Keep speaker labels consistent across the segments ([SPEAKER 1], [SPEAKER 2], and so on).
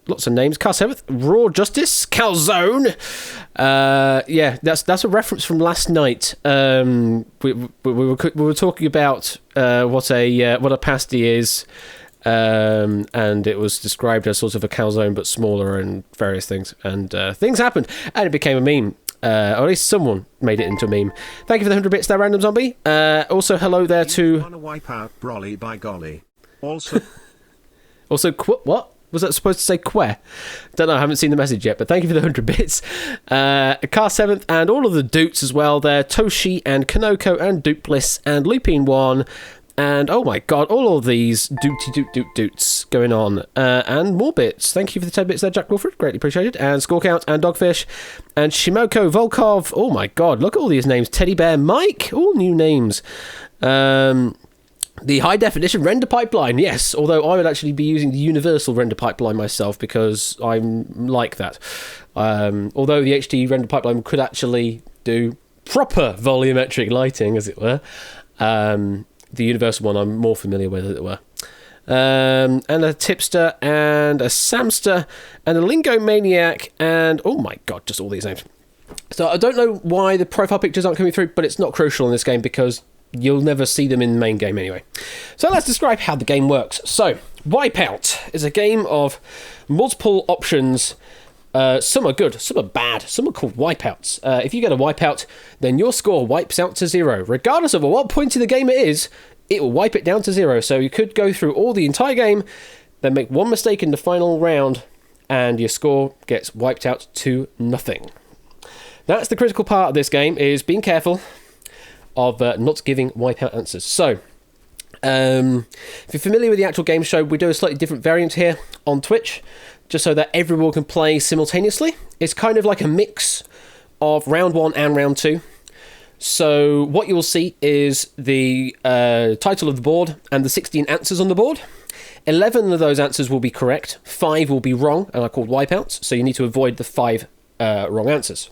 [SPEAKER 1] lots of names. Car 7th, Raw Justice, Calzone. Yeah, that's a reference from last night. We were talking about what a pasty is, and it was described as sort of a calzone but smaller and various things. And things happened, and it became a meme. Or at least someone made it into a meme. Thank you for the 100 bits there, Random Zombie. Also, hello there to...
[SPEAKER 2] Want to wipe out Broly by golly. Also...
[SPEAKER 1] what? Was that supposed to say que? Don't know, I haven't seen the message yet, but thank you for the 100 bits. Car 7th and all of the Doots as well there. Toshi and Kanoko and Dupliss and Lupine 1. And, oh my god, all of these doots going on. And more bits. Thank you for the 10 bits there, Jack Wilfred. Greatly appreciated. And Score Count and Dogfish. And Shimoko Volkov. Oh my god, look at all these names. Teddy Bear Mike. All new names. The high definition render pipeline. Yes, although I would actually be using the universal render pipeline myself because I'm like that. Although the HD render pipeline could actually do proper volumetric lighting, as it were. The universal one I'm more familiar with, as it were. And a tipster, and a samster, and a lingo maniac, and oh my god, just all these names. So I don't know why the profile pictures aren't coming through, but it's not crucial in this game because you'll never see them in the main game anyway. So let's describe how the game works. So, Wipeout is a game of multiple options. Some are good, some are bad, some are called wipeouts. If you get a wipeout, then your score wipes out to 0. Regardless of at what point in the game it is, it will wipe it down to 0. So you could go through all the entire game, then make one mistake in the final round, and your score gets wiped out to nothing. That's the critical part of this game, is being careful of not giving wipeout answers. So, if you're familiar with the actual game show, we do a slightly different variant here on Twitch, just so that everyone can play simultaneously. It's kind of like a mix of round 1 and round 2. So what you'll see is the title of the board and the 16 answers on the board. 11 of those answers will be correct, 5 will be wrong, and are called wipeouts, so you need to avoid the 5 wrong answers.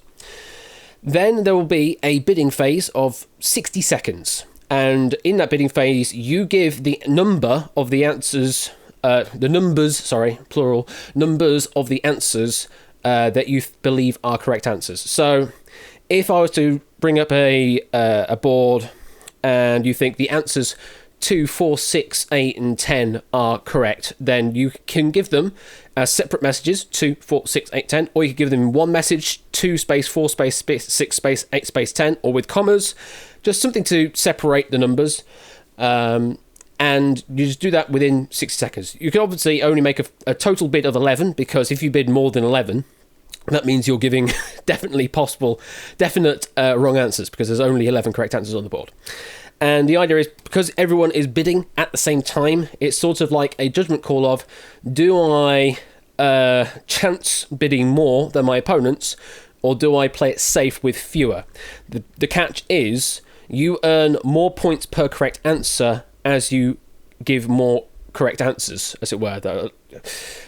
[SPEAKER 1] Then there will be a bidding phase of 60 seconds. And in that bidding phase, you give the number of the answers, numbers of the answers that you believe are correct answers. So if I was to bring up a board and you think the answers 2, 4, 6, 8 and 10 are correct, then you can give them as separate messages, 2, 4, 6, 8, 10, or you can give them one message, 2 space, 4 space, 6 space, 8 space, 10, or with commas, just something to separate the numbers. And you just do that within 60 seconds. You can obviously only make a total bid of 11, because if you bid more than 11, that means you're giving definite wrong answers, because there's only 11 correct answers on the board. And the idea is, because everyone is bidding at the same time, it's sort of like a judgment call of, do I chance bidding more than my opponents, or do I play it safe with fewer? The catch is, you earn more points per correct answer as you give more correct answers, as it were.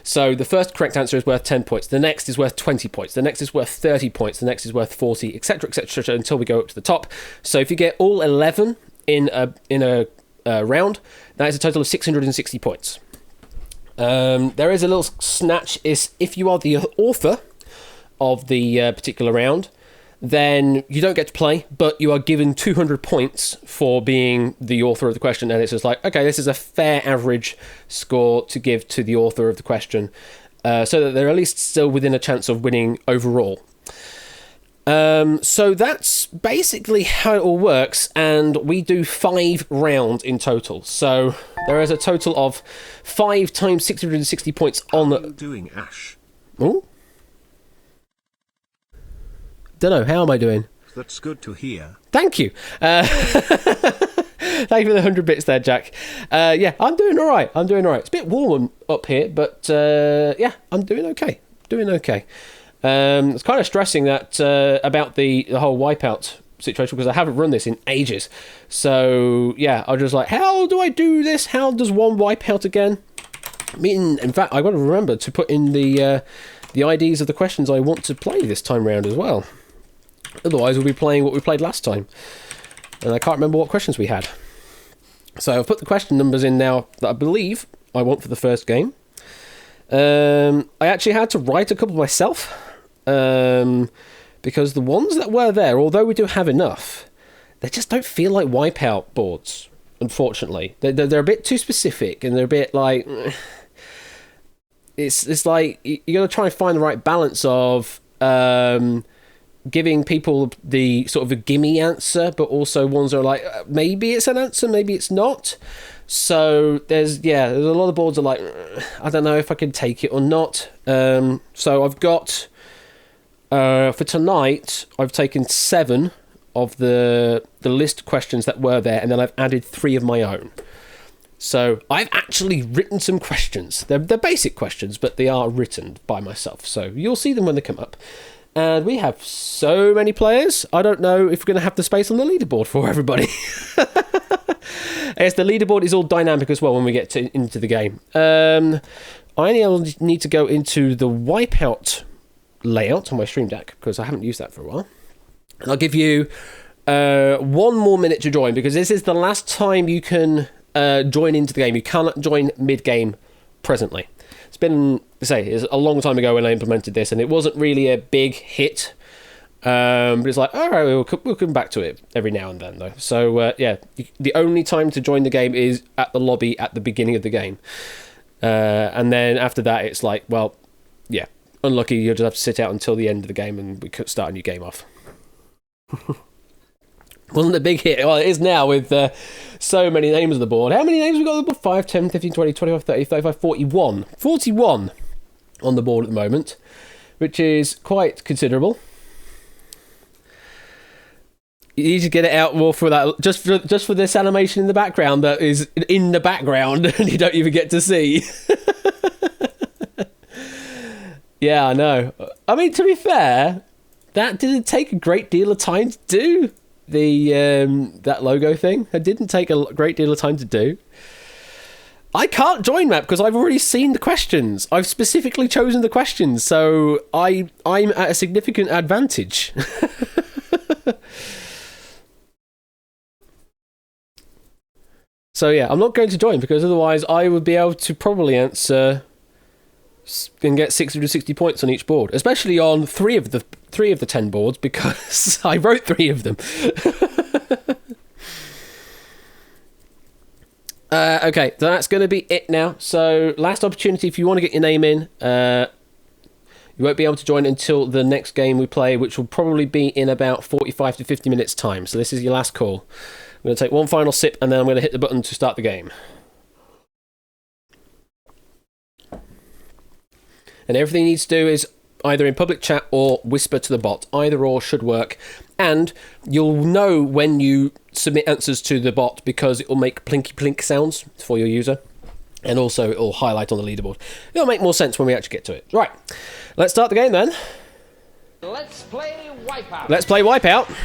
[SPEAKER 1] So the first correct answer is worth 10 points, the next is worth 20 points, the next is worth 30 points, the next is worth 40, etc, until we go up to the top. So if you get all 11 in a round, that is a total of 660 points. There is a little snatch, is if you are the author of the particular round, then you don't get to play, but you are given 200 points for being the author of the question, and it's just like, okay, this is a fair average score to give to the author of the question, so that they're at least still within a chance of winning overall. So that's basically how it all works, and we do 5 rounds in total. So there is a total of 5 times 660 points on the...
[SPEAKER 2] How are you doing, Ash?
[SPEAKER 1] Oh? Don't know, how am I doing?
[SPEAKER 2] That's good to hear.
[SPEAKER 1] Thank you. Thank you for the 100 bits there, Jack. Yeah, I'm doing all right. It's a bit warm up here, but yeah, I'm doing okay. It's kind of stressing that about the whole wipeout situation, because I haven't run this in ages. So yeah, I was just like, how do I do this? How does one wipe out again? I mean, in fact, I've got to remember to put in the IDs of the questions I want to play this time round as well. Otherwise, we'll be playing what we played last time, and I can't remember what questions we had. So I've put the question numbers in now that I believe I want for the first game. I actually had to write a couple myself, because the ones that were there, although we do have enough, they just don't feel like Wipeout boards, unfortunately. They're a bit too specific, and they're a bit like... It's like you got to try and find the right balance of giving people the sort of a gimme answer, but also ones that are like, maybe it's an answer, maybe it's not. So there's a lot of boards are like, I don't know if I can take it or not. So I've got, for tonight, I've taken 7 of the list questions that were there, and then I've added 3 of my own. So I've actually written some questions. They're basic questions, but they are written by myself. So you'll see them when they come up. And we have so many players. I don't know if we're going to have the space on the leaderboard for everybody. Yes, the leaderboard is all dynamic as well when we get into the game. I only need to go into the Wipeout layout on my Stream Deck, because I haven't used that for a while. And I'll give you 1 more minute to join, because this is the last time you can join into the game. You cannot join mid-game presently. It's been, it's a long time ago when I implemented this, and it wasn't really a big hit. But it's like, all right, we'll come back to it every now and then, though. So, the only time to join the game is at the lobby at the beginning of the game. And then after that, it's like, well, yeah, unlucky, you'll just have to sit out until the end of the game, and we could start a new game off. Wasn't a big hit. Well, it is now with so many names on the board. How many names have we got on the board? 5, 10, 15, 20, 25, 30, 35, 41. 41 on the board at the moment, which is quite considerable. You need to get it out more for that, just for this animation in the background that is in the background and you don't even get to see. Yeah, I know. I mean, to be fair, that didn't take a great deal of time to do. That logo thing, it didn't take a great deal of time to do. I can't join map because I've already seen the questions. I've specifically chosen the questions, so I'm at a significant advantage. So yeah, I'm not going to join, because otherwise I would be able to probably answer and get 660 points on each board, especially on 3 of the 10 boards, because I wrote 3 of them. Okay, so that's going to be it now. So last opportunity, if you want to get your name in, you won't be able to join until the next game we play, which will probably be in about 45 to 50 minutes time. So this is your last call. I'm going to take one final sip, and then I'm going to hit the button to start the game. And everything you need to do is either in public chat or whisper to the bot. Either or should work. And you'll know when you submit answers to the bot, because it will make plinky plink sounds for your user. And also it will highlight on the leaderboard. It'll make more sense when we actually get to it. Right, let's start the game then.
[SPEAKER 3] Let's play Wipeout.
[SPEAKER 1] Let's play Wipeout.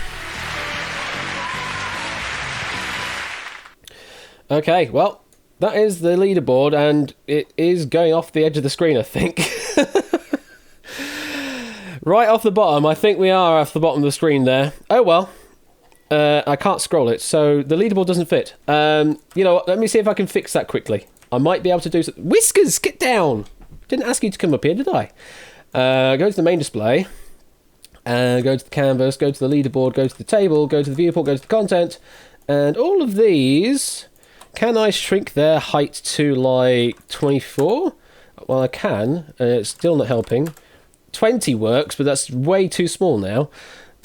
[SPEAKER 1] Okay, well, that is the leaderboard, and it is going off the edge of the screen, I think. Right off the bottom, I think we are off the bottom of the screen there. Oh well, I can't scroll it, so the leaderboard doesn't fit. You know what, let me see if I can fix that quickly. I might be able to do something. Whiskers, get down! Didn't ask you to come up here, did I? Go to the main display, go to the canvas, go to the leaderboard, go to the table, go to the viewport, go to the content, and all of these... Can I shrink their height to like 24? Well, I can. It's still not helping. 20 works, but that's way too small now.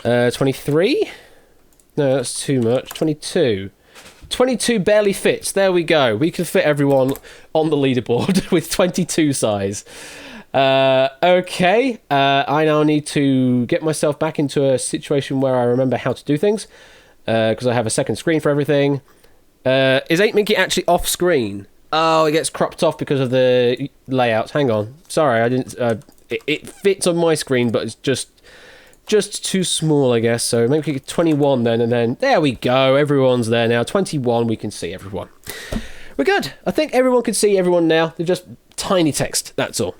[SPEAKER 1] 23? No, that's too much. 22. 22 barely fits. There we go. We can fit everyone on the leaderboard with 22 size. Okay. I now need to get myself back into a situation where I remember how to do things, because I have a second screen for everything. Is 8Minky actually off screen? Oh, it gets cropped off because of the layout. Hang on. Sorry, I didn't... It fits on my screen, but it's just too small, I guess. So maybe we get 21 then, and then... There we go. Everyone's there now. 21, we can see everyone. We're good. I think everyone can see everyone now. They're just tiny text, that's all.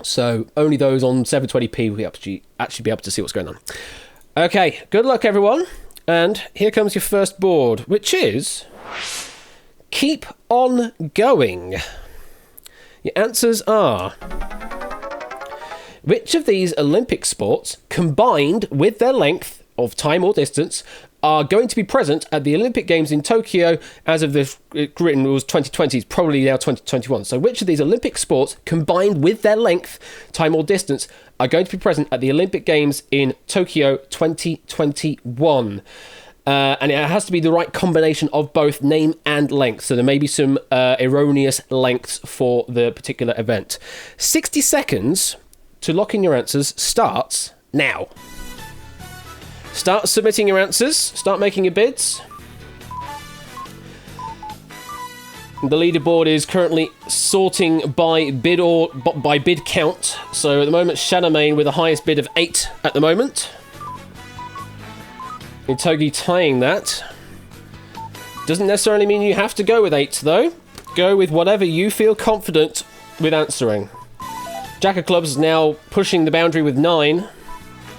[SPEAKER 1] So only those on 720p will actually be able to see what's going on. Okay, good luck, everyone. And here comes your first board, which is... Keep on going. Your answers are... Which of these Olympic sports, combined with their length of time or distance, are going to be present at the Olympic Games in Tokyo as of this written was 2020, it's probably now 2021. So which of these Olympic sports, combined with their length, time or distance, are going to be present at the Olympic Games in Tokyo 2021? And it has to be the right combination of both name and length. So there may be some erroneous lengths for the particular event. 60 seconds to lock in your answers starts now. Start submitting your answers. Start making your bids. The leaderboard is currently sorting by bid or by bid count. So at the moment, Shadowmane with the highest bid of 8 at the moment. Itogi tying that. Doesn't necessarily mean you have to go with 8 though. Go with whatever you feel confident with answering. Jack of Clubs is now pushing the boundary with 9.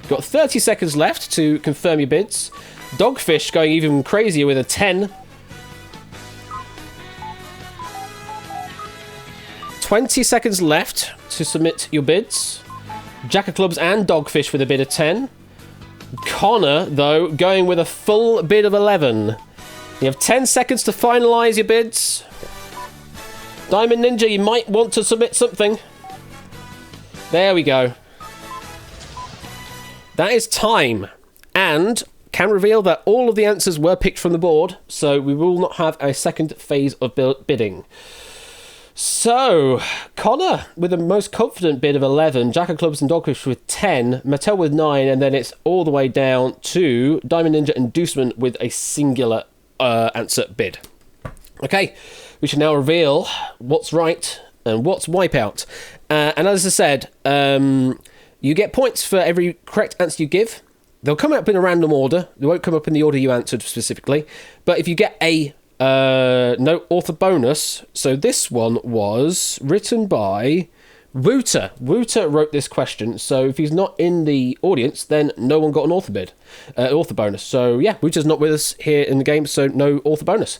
[SPEAKER 1] Got 30 seconds left to confirm your bids. Dogfish going even crazier with a 10. 20 seconds left to submit your bids. Jack of Clubs and Dogfish with a bid of 10. Connor, though, going with a full bid of 11. You have 10 seconds to finalise your bids. Diamond Ninja, you might want to submit something. There we go. That is time, and can reveal that all of the answers were picked from the board, so we will not have a second phase of bidding. So, Connor with the most confident bid of 11, Jack of Clubs and Dogfish with 10, Mattel with 9, and then it's all the way down to Diamond Ninja and Deuceman with a singular answer bid. Okay, we should now reveal what's right and what's Wipeout. And as I said, you get points for every correct answer you give. They'll come up in a random order. They won't come up in the order you answered specifically. But if you get a no author bonus, so this one was written by Wooter. Wooter wrote this question, so if he's not in the audience, then no one got an author bonus. So yeah, Wooter's not with us here in the game, so no author bonus.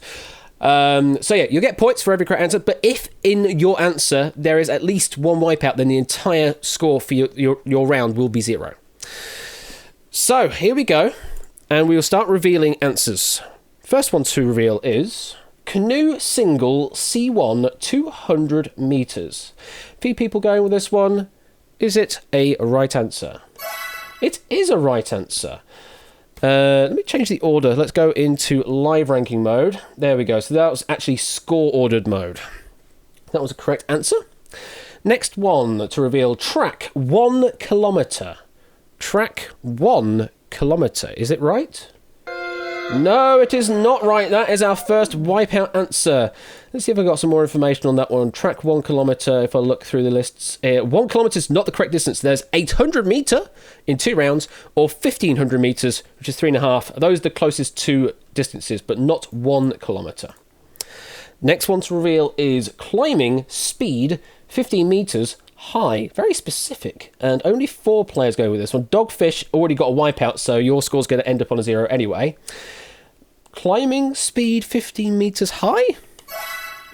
[SPEAKER 1] So yeah, you'll get points for every correct answer, but if in your answer there is at least one wipeout, then the entire score for your round will be 0. So here we go, and we will start revealing answers. First one to reveal is canoe single C1 200 meters. Few people going with this one. Is it a right answer? It is a right answer. Let me change the order. Let's go into live ranking mode. There we go. So that was actually score ordered mode. That was a correct answer. Next one to reveal track 1 kilometer. Track 1 kilometer. Is it right? No, it is not right. That is our first wipeout answer. Let's see if I got some more information on that one. Track 1 kilometer, if I look through the lists. 1 kilometer is not the correct distance. There's 800 meter in 2 rounds, or 1500 meters, which is 3.5. Those are the closest 2 distances, but not 1 kilometer. Next one to reveal is climbing speed 15 meters high. Very specific, and only 4 players go with this one. Dogfish already got a wipeout, so your score's going to end up on a 0 anyway. Climbing speed 15 meters high?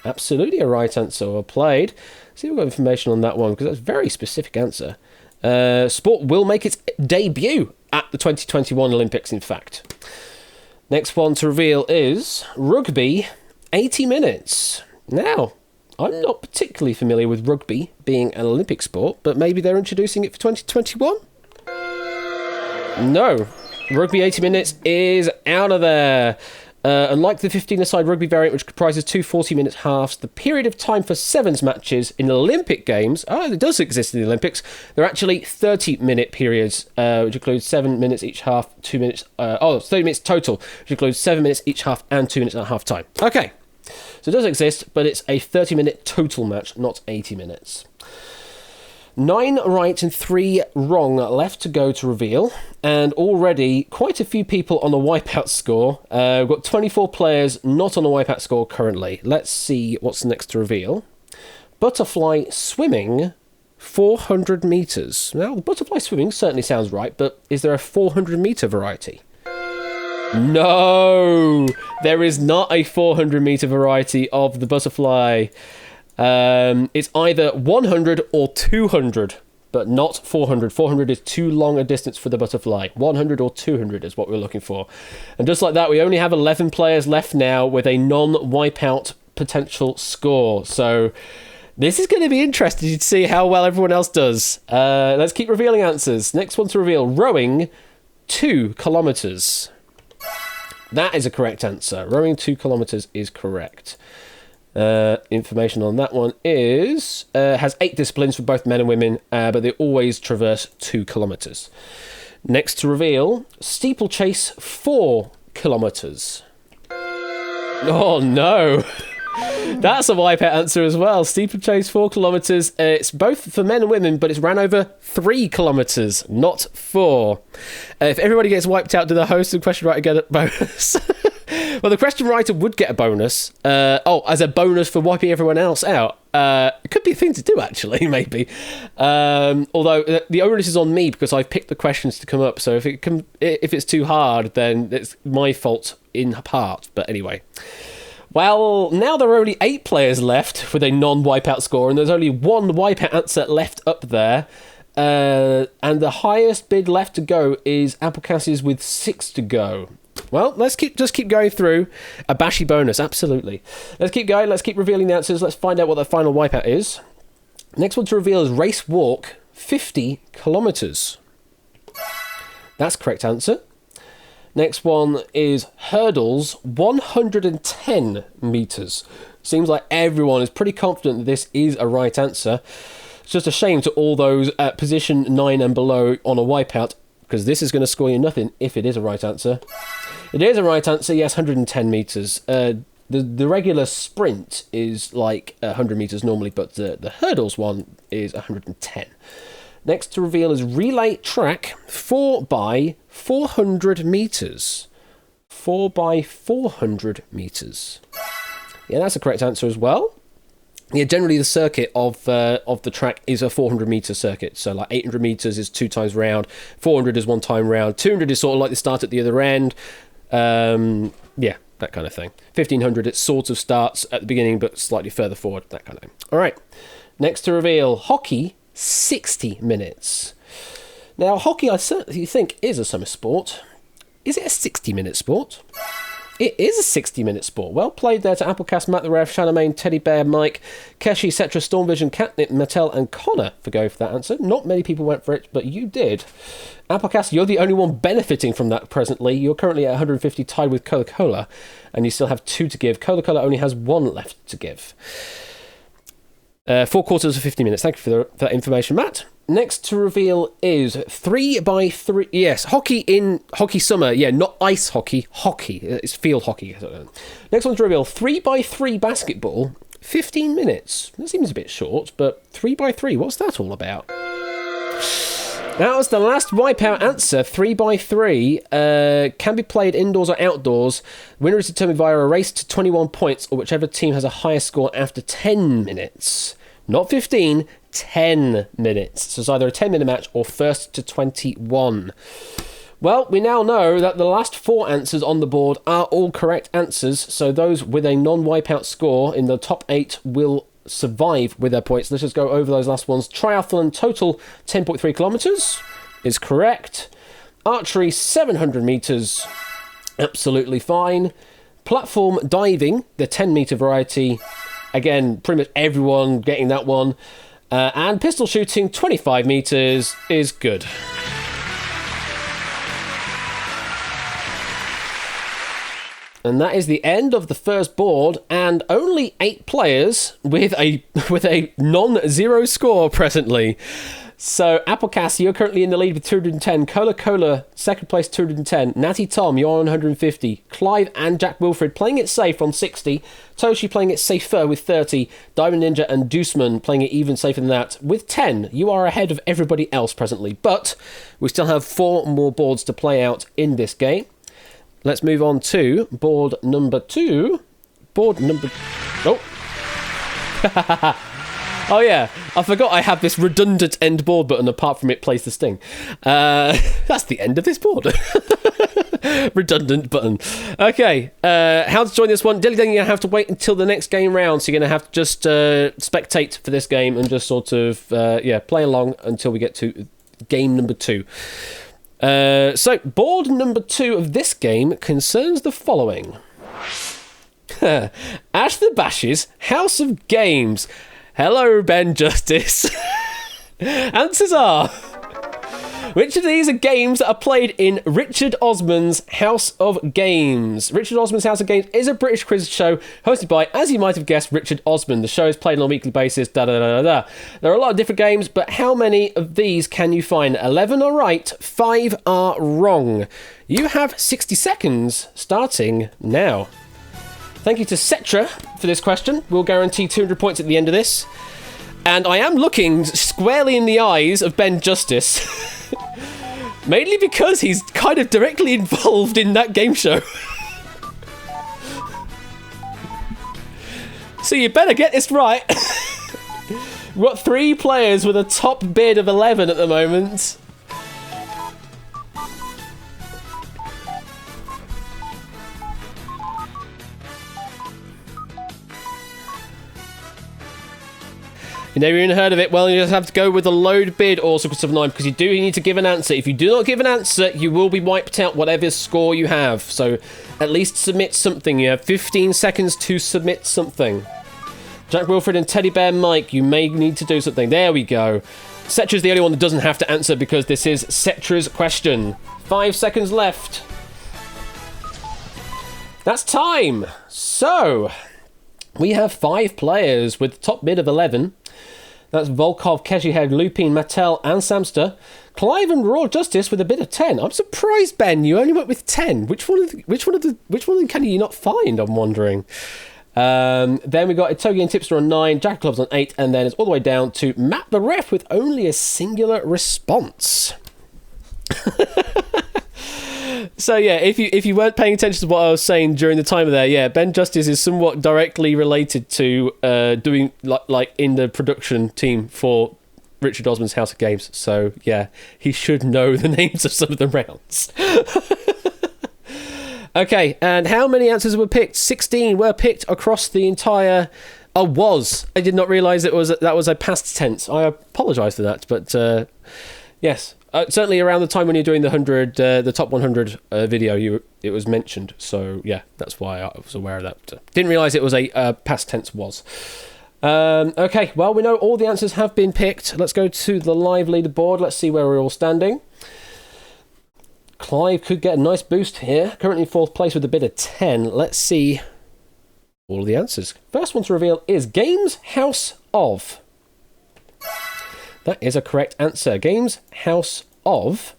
[SPEAKER 1] Absolutely a right answer. Well played. See if we've got information on that one, because that's a very specific answer. Sport will make its debut at the 2021 Olympics, in fact. Next one to reveal is rugby 80 minutes. Now, I'm not particularly familiar with rugby being an Olympic sport, but maybe they're introducing it for 2021? No. Rugby 80 minutes is out of there. Unlike the 15-a-side rugby variant, which comprises 2 40-minute halves, the period of time for sevens matches in Olympic Games, it does exist in the Olympics, they're actually 30-minute periods, which includes 7 minutes each half, 2 minutes, 30 minutes total, which includes 7 minutes each half and 2 minutes at half time. Okay. So it does exist, but it's a 30-minute total match, not 80 minutes. 9 right and 3 wrong left to go to reveal, and already quite a few people on the wipeout score. We've got 24 players not on the wipeout score currently. Let's see what's next to reveal. Butterfly swimming 400 metres. Now, butterfly swimming certainly sounds right, but is there a 400 metre variety? No, there is not a 400 metre variety of the butterfly. It's either 100 or 200, but not 400. 400 is too long a distance for the butterfly. 100 or 200 is what we're looking for. And just like that, we only have 11 players left now with a non-wipeout potential score. So this is going to be interesting to see how well everyone else does. Let's keep revealing answers. Next one to reveal, rowing 2 kilometers. That is a correct answer. Rowing 2 kilometers is correct. Information on that one is has 8 disciplines for both men and women, but they always traverse 2 kilometers. Next to reveal, steeplechase 4 kilometers. Oh no. That's a wipeout answer as well. Steeplechase 4 kilometers. It's both for men and women, but it's ran over 3 kilometers, not 4. If everybody gets wiped out, do the host and question writer get a bonus? Well, the question writer would get a bonus. As a bonus for wiping everyone else out. It could be a thing to do, actually, maybe. Although the onus is on me because I've picked the questions to come up. So if it's too hard, then it's my fault in part. But anyway. Well, now there are only 8 players left with a non-wipeout score, and there's only one wipeout answer left up there. And the highest bid left to go is Applecass's with 6 to go. Well, let's just keep going through. A bashy bonus, absolutely. Let's keep going. Let's keep revealing the answers. Let's find out what the final wipeout is. Next one to reveal is race walk 50 kilometers. That's the correct answer. Next one is hurdles 110 meters. Seems like everyone is pretty confident that this is a right answer. It's just a shame to all those at position 9 and below on a wipeout, because this is going to score you nothing if it is a right answer. It is a right answer, yes, 110 meters. The regular sprint is like 100 meters normally, but the hurdles one is 110. Next to reveal is relay track 4 by 400 meters. 4 by 400 meters. Yeah, that's a correct answer as well. Yeah, generally the circuit of the track is a 400 meter circuit. So like 800 meters is 2 times round, 400 is 1 time round, 200 is sort of like the start at the other end. Yeah, that kind of thing. 1500 it sort of starts at the beginning but slightly further forward, that kind of thing. All right. Next to reveal, hockey 60 minutes. Now, hockey I certainly think is a summer sport. Is it a 60-minute sport? It is a 60-minute sport. Well played there to Applecast, Matt the Ref, Shannamain, Teddy Bear, Mike, Keshi, Cetra, Stormvision, Catnip, Mattel and Connor for going for that answer. Not many people went for it, but you did. Applecast, you're the only one benefiting from that presently. You're currently at 150 tied with Cola-Cola, and you still have 2 to give. Cola-Cola only has 1 left to give. 4 quarters of 50 minutes. Thank you for that information, Matt. Next to reveal is 3 by 3. Yes, hockey in hockey summer. Yeah, not ice hockey. Hockey. It's field hockey. Next one to reveal, 3 by 3 basketball. 15 minutes. That seems a bit short, but 3 by 3. What's that all about? That was the last wipeout answer. 3 by 3 can be played indoors or outdoors. Winner is determined via a race to 21 points, or whichever team has a higher score after 10 minutes. Not 15, 10 minutes. So it's either a 10-minute match or first to 21. Well, we now know that the last 4 answers on the board are all correct answers, so those with a non-wipeout score in the top 8 will survive with their points. Let's just go over those last ones. Triathlon total 10.3 kilometers is correct. Archery 700 meters, absolutely fine. Platform diving, the 10-meter variety, again, pretty much everyone getting that one. And pistol shooting 25 meters is good. And that is the end of the first board, and only 8 players with a non-zero score presently. So, Applecast, you're currently in the lead with 210. Cola, second place, 210. Natty Tom, you're on 150. Clive and Jack Wilfred playing it safe on 60. Toshi playing it safer with 30. Diamond Ninja and Deuceman playing it even safer than that with 10. You are ahead of everybody else presently, but we still have 4 more boards to play out in this game. Let's move on to board number 2. Oh. Oh yeah, I forgot I have this redundant end board button apart from it plays the sting. That's the end of this board. Redundant button. Okay, how to join this one? Dilly, then you're going to have to wait until the next game round, so you're going to have to just spectate for this game and just sort of, play along until we get to game number 2. So, board number 2 of this game concerns the following. Ash the Bash's House of Games. Hello, Ben Justice. Answers are... Which of these are games that are played in Richard Osman's House of Games? Richard Osman's House of Games is a British quiz show hosted by, as you might have guessed, Richard Osman. The show is played on a weekly basis, da-da-da-da-da. There are a lot of different games, but how many of these can you find? 11 are right, 5 are wrong. You have 60 seconds starting now. Thank you to Cetra for this question. We'll guarantee 200 points at the end of this. And I am looking squarely in the eyes of Ben Justice. Mainly because he's kind of directly involved in that game show. So you better get this right. We've got 3 players with a top bid of 11 at the moment. You never even heard of it? Well, you just have to go with the load bid or Secrets of 9 because you do need to give an answer. If you do not give an answer, you will be wiped out whatever score you have. So at least submit something. You have 15 seconds to submit something. Jack Wilfred and Teddy Bear Mike, you may need to do something. There we go. Cetra's the only one that doesn't have to answer because this is Cetra's question. 5 seconds left. That's time. So, we have 5 players with the top bid of 11. That's Volkov, Keshihead, Lupin, Mattel, and Samster. Clive and Raw Justice with a bid of 10. I'm surprised, Ben, you only went with 10. Which one of them can you not find? I'm wondering. Then we got Itogi and Tipster on 9, Jack Clubs on 8, and then it's all the way down to Matt the Ref with only a singular response. So yeah, if you weren't paying attention to what I was saying during the timer there, yeah, Ben Justice is somewhat directly related to doing like in the production team for Richard Osman's House of Games. So yeah, he should know the names of some of the rounds. Okay, and how many answers were picked? 16 were picked across the entire... I did not realise that was a past tense. I apologise for that, but yes. Certainly around the time when you're doing the top 100 video, it was mentioned. So yeah, that's why I was aware of that. Didn't realise it was a past tense was. Okay, well, we know all the answers have been picked. Let's go to the live leaderboard. Let's see where we're all standing. Clive could get a nice boost here. Currently 4th place with a bid of 10. Let's see all of the answers. First one to reveal is Games House of. That is a correct answer. Games House of.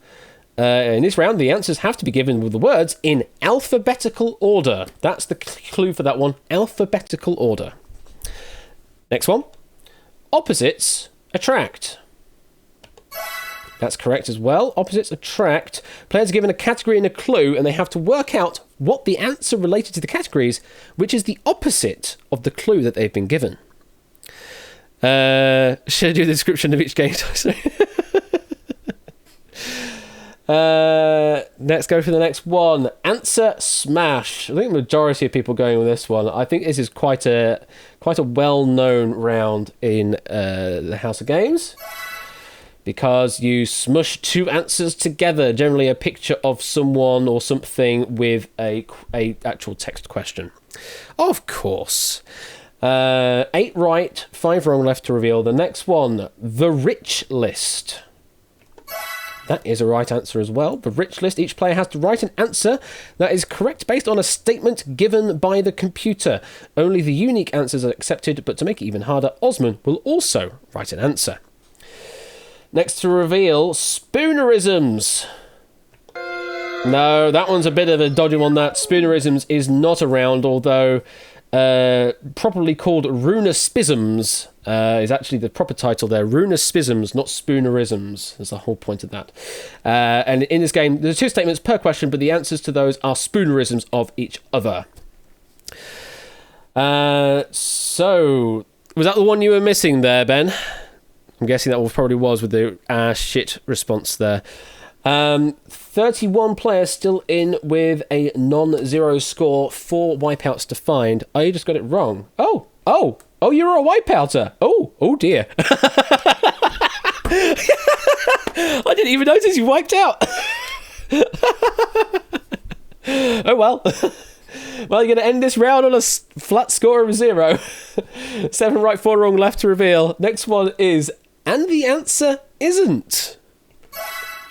[SPEAKER 1] In this round, the answers have to be given with the words in alphabetical order. That's the clue for that one. Alphabetical order. Next one. Opposites attract. That's correct as well. Opposites attract. Players are given a category and a clue, and they have to work out what the answer related to the categories, which is the opposite of the clue that they've been given. Should I do the description of each game? Let's go for the next one. Answer Smash. I think the majority of people going with this one. I think this is quite a well-known round in the House of Games because you smush 2 answers together. Generally, a picture of someone or something with a actual text question. Of course. 8 right, 5 wrong left to reveal. The next one, the Rich List. That is a right answer as well. The Rich List, each player has to write an answer that is correct based on a statement given by the computer. Only the unique answers are accepted, but to make it even harder, Osman will also write an answer. Next to reveal, Spoonerisms. No, that one's a bit of a dodgy one. That Spoonerisms is not around, although... properly called Runespisms is actually the proper title there. Runespisms, not Spoonerisms. That's the whole point of that. And in this game, there's 2 statements per question, but the answers to those are Spoonerisms of each other. So, was that the one you were missing there, Ben? I'm guessing that probably was with the shit response there. 31 players still in with a non-zero score. 4 wipeouts to find. Oh, you just got it wrong. Oh, you're a wipeouter. Oh dear. I didn't even notice you wiped out. Oh well. Well, you're going to end this round on a flat score of 0. 7 right, 4 wrong, left to reveal. Next one is, and the answer isn't.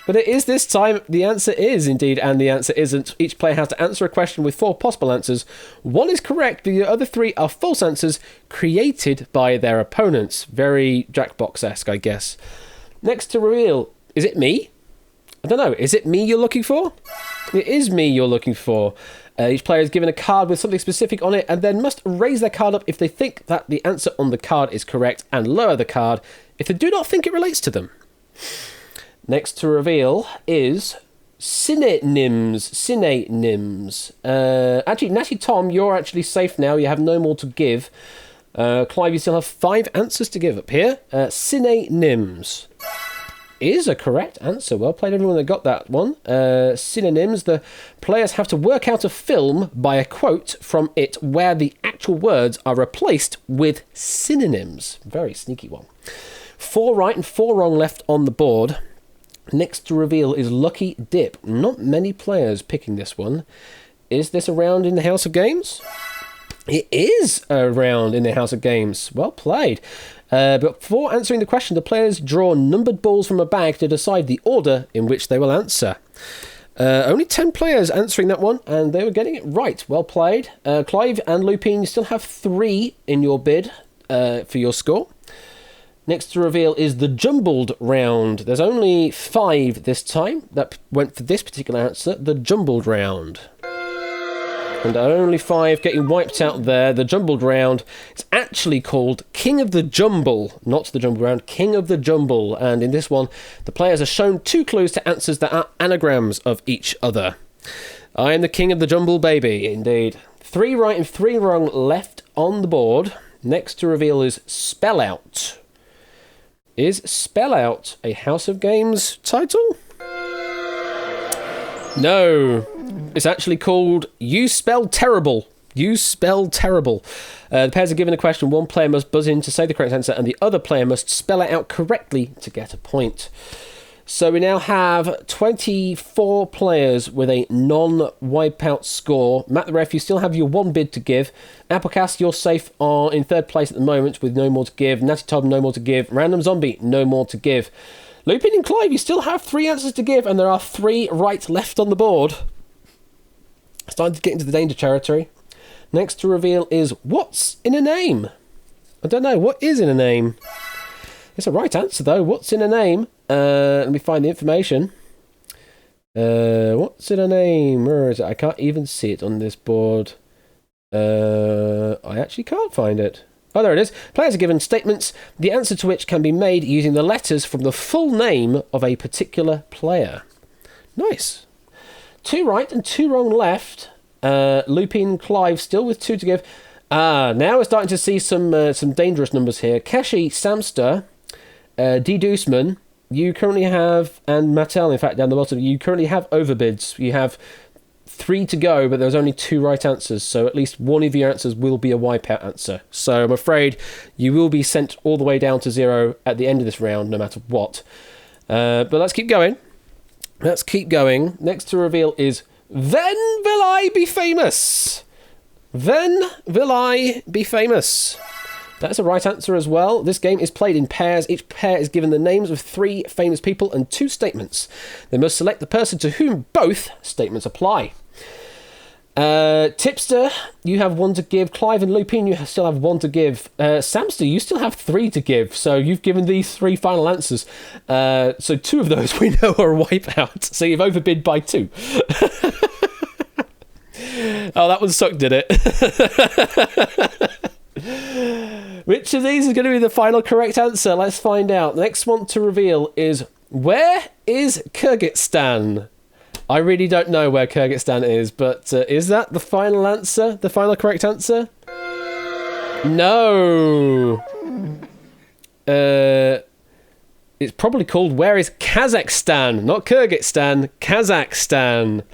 [SPEAKER 1] But it is this time. The answer is indeed, and the answer isn't. Each player has to answer a question with 4 possible answers. 1 is correct, but the other 3 are false answers created by their opponents. Very Jackbox-esque, I guess. Next to reveal, is it me? I don't know. Is it me you're looking for? It is me you're looking for. Each player is given a card with something specific on it and then must raise their card up if they think that the answer on the card is correct and lower the card if they do not think it relates to them. Next to reveal is synonyms. Actually, Natty Tom, you're actually safe now. You have no more to give. Clive, you still have 5 answers to give up here. Synonyms is a correct answer. Well played, everyone that got that one. Synonyms. The players have to work out a film by a quote from it where the actual words are replaced with synonyms. Very sneaky one. 4 right and 4 wrong left on the board. Next to reveal is Lucky Dip. Not many players picking this one. Is this a round in the House of Games? It is a round in the House of Games. Well played. But before answering the question, the players draw numbered balls from a bag to decide the order in which they will answer. Only 10 players answering that one, and they were getting it right. Well played. Clive and Lupine, you still have 3 in your bid for your score. Next to reveal is the jumbled round. There's only 5 this time that went for this particular answer, the jumbled round. And only 5 getting wiped out there. The jumbled round is actually called King of the Jumble, not the jumbled round, King of the Jumble. And in this one, the players are shown 2 clues to answers that are anagrams of each other. I am the King of the Jumble, baby, indeed. 3 right and 3 wrong left on the board. Next to reveal is Spell Out. Is Spell Out a House of Games title? No. It's actually called You Spell Terrible. You Spell Terrible. The pairs are given a question. 1 player must buzz in to say the correct answer, and the other player must spell it out correctly to get a point. So we now have 24 players with a non-wipeout score. Matt the Ref, you still have your 1 bid to give. Applecast, you're safe in 3rd place at the moment with no more to give. Natty Todd, no more to give. Random Zombie, no more to give. Lupin and Clive, you still have 3 answers to give, and there are 3 right left on the board. Starting to get into the danger territory. Next to reveal is what's in a name? I don't know. What is in a name? It's a right answer, though. What's in a name? Let me find the information. What's in a name? Where is it? I can't even see it on this board. I actually can't find it. Oh, there it is. Players are given statements, the answer to which can be made using the letters from the full name of a particular player. Nice. 2 right and 2 wrong left. Lupin, Clive still with 2 to give. Now we're starting to see some dangerous numbers here. Kashi, Samster, D. Deuceman, you currently have, and Mattel, in fact, down the bottom, you currently have overbids. You have 3 to go, but there's only 2 right answers, so at least one of your answers will be a wipeout answer. So I'm afraid you will be sent all the way down to 0 at the end of this round, no matter what. But let's keep going. Let's keep going. Next to reveal is Then Will I Be Famous? Then Will I Be Famous? That's a right answer as well. This game is played in pairs. Each pair is given the names of 3 famous people and 2 statements. They must select the person to whom both statements apply. Tipster, you have 1 to give. Clive and Lupin, you still have 1 to give. Samster, you still have 3 to give. So you've given these 3 final answers. So 2 of those we know are a wipeout. So you've overbid by 2. Oh, that one sucked, did it? Which of these is going to be the final correct answer? Let's find out. The next one to reveal is where is Kyrgyzstan? I really don't know where Kyrgyzstan is, but is that the final answer? The final correct answer? No. it's probably called Where is Kazakhstan? Not Kyrgyzstan, Kazakhstan.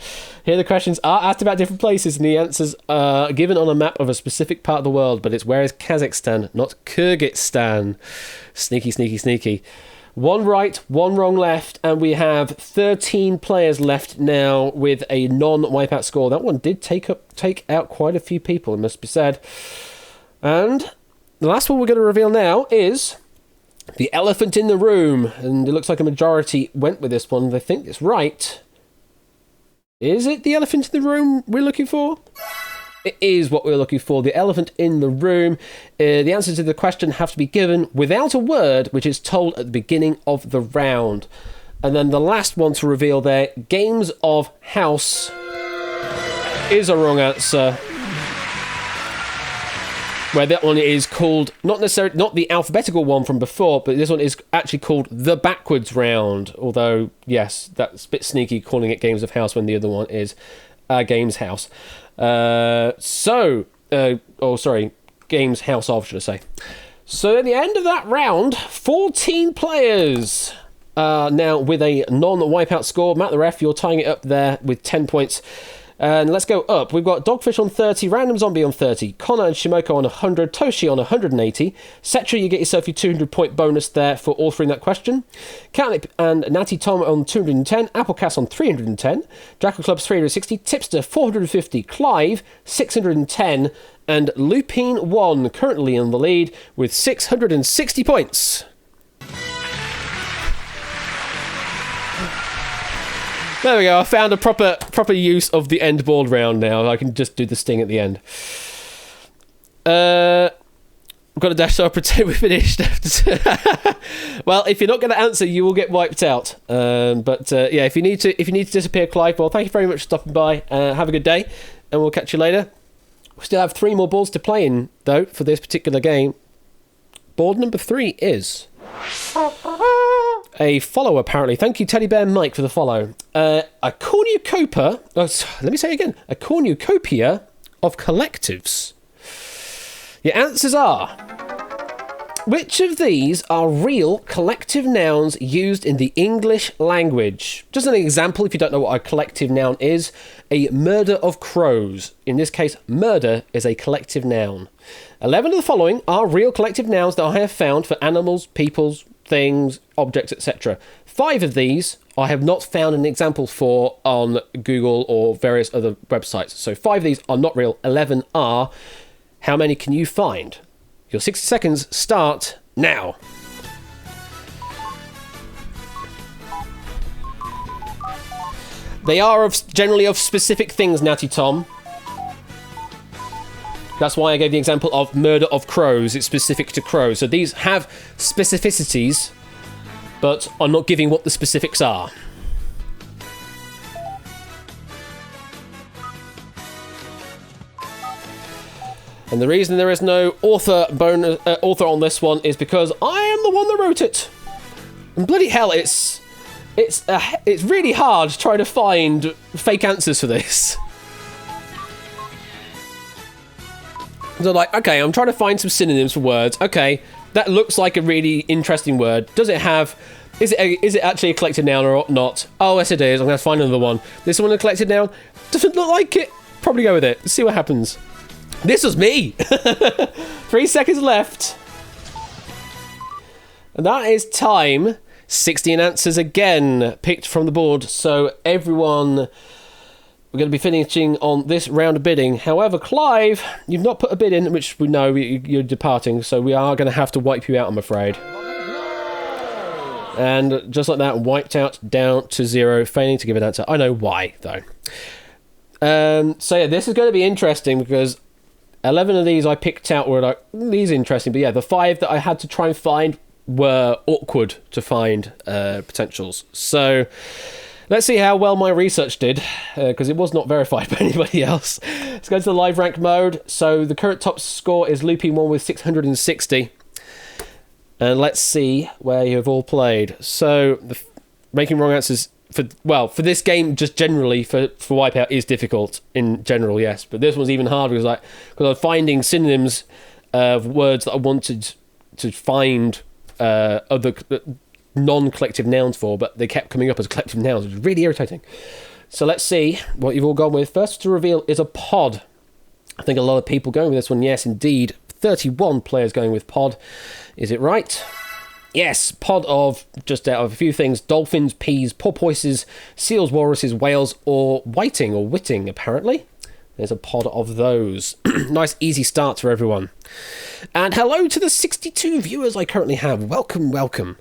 [SPEAKER 1] Here the questions are asked about different places and the answers are given on a map of a specific part of the world, but it's Where is Kazakhstan, not Kyrgyzstan. Sneaky, sneaky, sneaky. One right, one wrong left, and we have 13 players left now with a non-wipeout score. That one did take out quite a few people, it must be said. And the last one we're going to reveal now is the elephant in the room. And it looks like a majority went with this one. They think it's right. Is it the elephant in the room we're looking for? It is what we're looking for, the elephant in the room. The answers to the question have to be given without a word, which is told at the beginning of the round. And then the last one to reveal there, games of house, is a wrong answer. Where that one is called, not the alphabetical one from before, but this one is actually called the backwards round. Although, yes, that's a bit sneaky calling it games of house when the other one is games house. Games house of, should I say. So at the end of that round, 14 players now with a non-wipeout score. Matt the ref, you're tying it up there with 10 points. And let's go up. We've got Dogfish on 30, Random Zombie on 30, Connor and Shimoko on 100, Toshi on 180. Setra, you get yourself your 200-point bonus there for authoring that question. Catnip and Natty Tom on 210, Applecast on 310, Jackal Club's 360, Tipster 450, Clive 610, and Lupine 1 currently in the lead with 660 points. There we go, I found a proper use of the end board round now. I can just do the sting at the end. I've got a dash, so I pretend we finished. Well, if you're not going to answer, you will get wiped out. Yeah, if you need to disappear, Clive, well, thank you very much for stopping by. Have a good day, and we'll catch you later. We still have 3 more boards to play in, though, for this particular game. Board number 3 is a follow, apparently. Thank you, Teddy Bear Mike, for the follow. A cornucopia... let me say it again. A cornucopia of collectives. Your answers are... Which of these are real collective nouns used in the English language? Just an example, if you don't know what a collective noun is. A murder of crows. In this case, murder is a collective noun. 11 of the following are real collective nouns that I have found for animals, peoples, things, objects, etc. 5 of these I have not found an example for on Google or various other websites. So 5 of these are not real, 11 are. How many can you find? Your 60 seconds start now. They are generally of specific things, Natty Tom. That's why I gave the example of murder of crows. It's specific to crows. So these have specificities, but I'm not giving what the specifics are. And the reason there is no author on this one is because I am the one that wrote it. And bloody hell, it's really hard trying to find fake answers for this. So like, okay, I'm trying to find some synonyms for words. Okay, that looks like a really interesting word. Does it have... Is it actually a collective noun or not? Oh, yes it is. I'm going to find another one. This one a collective noun? Doesn't look like it. Probably go with it. Let's see what happens. This was me! 3 seconds left. And that is time. 16 answers again, picked from the board. So everyone, we're going to be finishing on this round of bidding. However, Clive, you've not put a bid in, which we know you're departing. So we are going to have to wipe you out, I'm afraid. And just like that, wiped out down to 0, failing to give an answer. I know why, though. So yeah, this is going to be interesting because 11 of these I picked out were like, these are interesting. But yeah, the 5 that I had to try and find were awkward to find potentials. So let's see how well my research did, because it was not verified by anybody else. Let's go to the live rank mode. So the current top score is Looping 1 with 660. And let's see where you have all played. So making wrong answers... For this game, just generally, for Wipeout is difficult in general, yes. But this one's even harder because I was finding synonyms of words that I wanted to find other non-collective nouns for, but they kept coming up as collective nouns, which was really irritating. So let's see what you've all gone with. First to reveal is a pod. I think a lot of people going with this one. Yes, indeed. 31 players going with pod. Is it right? Yes, pod of, just out of a few things, dolphins, peas, porpoises, seals, walruses, whales, or whiting, or whiting, apparently. There's a pod of those. Nice, easy start for everyone. And hello to the 62 viewers I currently have. Welcome, welcome.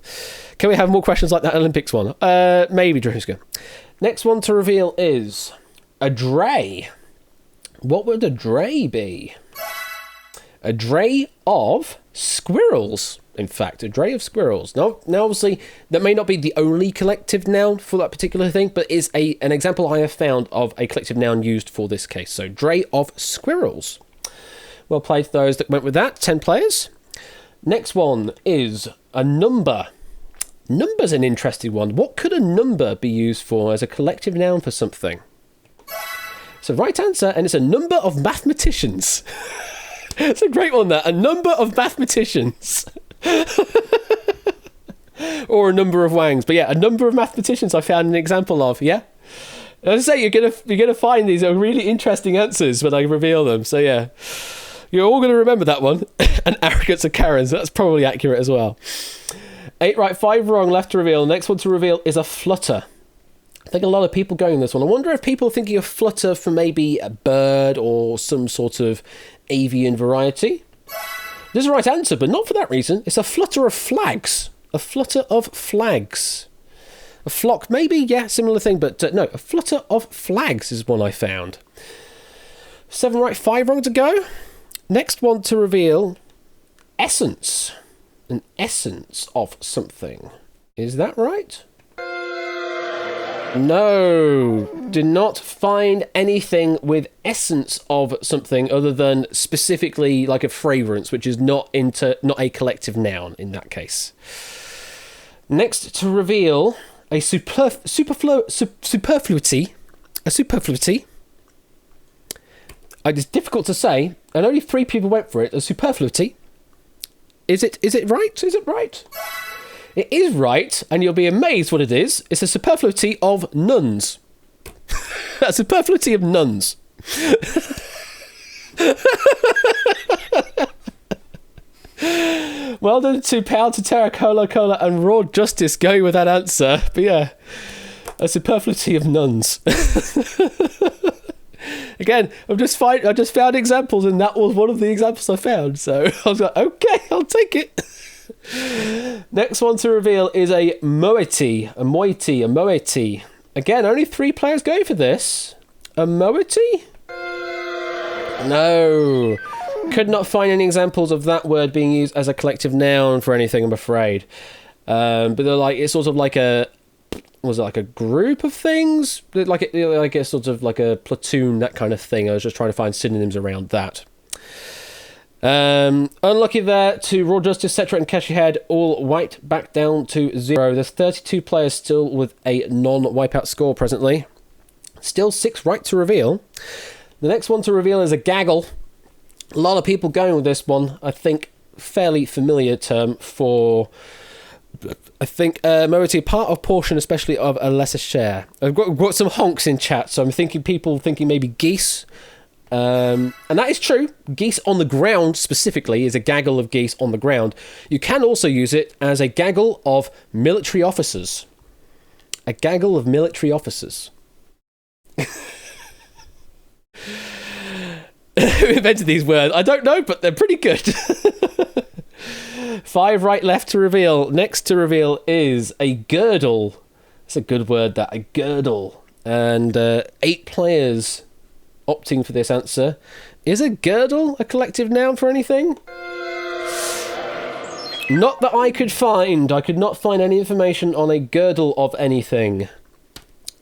[SPEAKER 1] Can we have more questions like that Olympics one? Maybe, Druska. Next one to reveal is a dray. What would a dray be? A dray of squirrels. In fact, a dray of squirrels. Now, obviously, that may not be the only collective noun for that particular thing, but is an example I have found of a collective noun used for this case. So, dray of squirrels. Well played to those that went with that. 10 players. Next one is a number. Number's an interesting one. What could a number be used for as a collective noun for something? It's a right answer, and it's a number of mathematicians. It's a great one, that. A number of mathematicians. Or a number of wangs. But yeah, a number of mathematicians I found an example of, yeah? As I say, you're gonna find these are really interesting answers when I reveal them. So yeah. You're all going to remember that one. And arrogance of Karens. That's probably accurate as well. 8 right, 5 wrong, left to reveal. Next one to reveal is a flutter. I think a lot of people going this one. I wonder if people are thinking of flutter for maybe a bird or some sort of avian variety. This is the right answer, but not for that reason. It's a flutter of flags. A flutter of flags. A flock, maybe, yeah, similar thing, but no, a flutter of flags is one I found. 7 right, 5 wrong to go. Next one to reveal, essence. An essence of something. Is that right? No, did not find anything with essence of something other than specifically like a fragrance, which is not a collective noun in that case. Next to reveal a superfluity. A superfluity. It's difficult to say, and only 3 people went for it. A superfluity. Is it right? Is it right? It is right, and you'll be amazed what it is. It's a superfluity of nuns. A superfluity of nuns. Well done to Power to Terra, Cola, and Raw Justice going with that answer. But yeah, a superfluity of nuns. Again, I just found examples, and that was one of the examples I found. So I was like, okay, I'll take it. Next one to reveal is a moiety. A moiety. Again, only 3 players going for this. A moiety? No. Could not find any examples of that word being used as a collective noun for anything, I'm afraid. But they're like, it's sort of like a group of things? Like a sort of like a platoon, that kind of thing. I was just trying to find synonyms around that. Unlucky there to Raw Justice, Cetra and Cashy Head, all white back down to 0. There's 32 players still with a non-wipeout score presently. Still 6 right to reveal. The next one to reveal is a gaggle. A lot of people going with this one. I think fairly familiar term for... I think moiety, part of portion, especially of a lesser share. I've got some honks in chat, so I'm thinking maybe geese. And that is true. Geese on the ground specifically is a gaggle of geese on the ground. You can also use it as a gaggle of military officers. A gaggle of military officers. Who invented these words? I don't know, but they're pretty good. 5 right, left to reveal. Next to reveal is a girdle. That's a good word, that. A girdle. And 8 players opting for this answer. Is a girdle a collective noun for anything? Not that I could find. I could not find any information on a girdle of anything.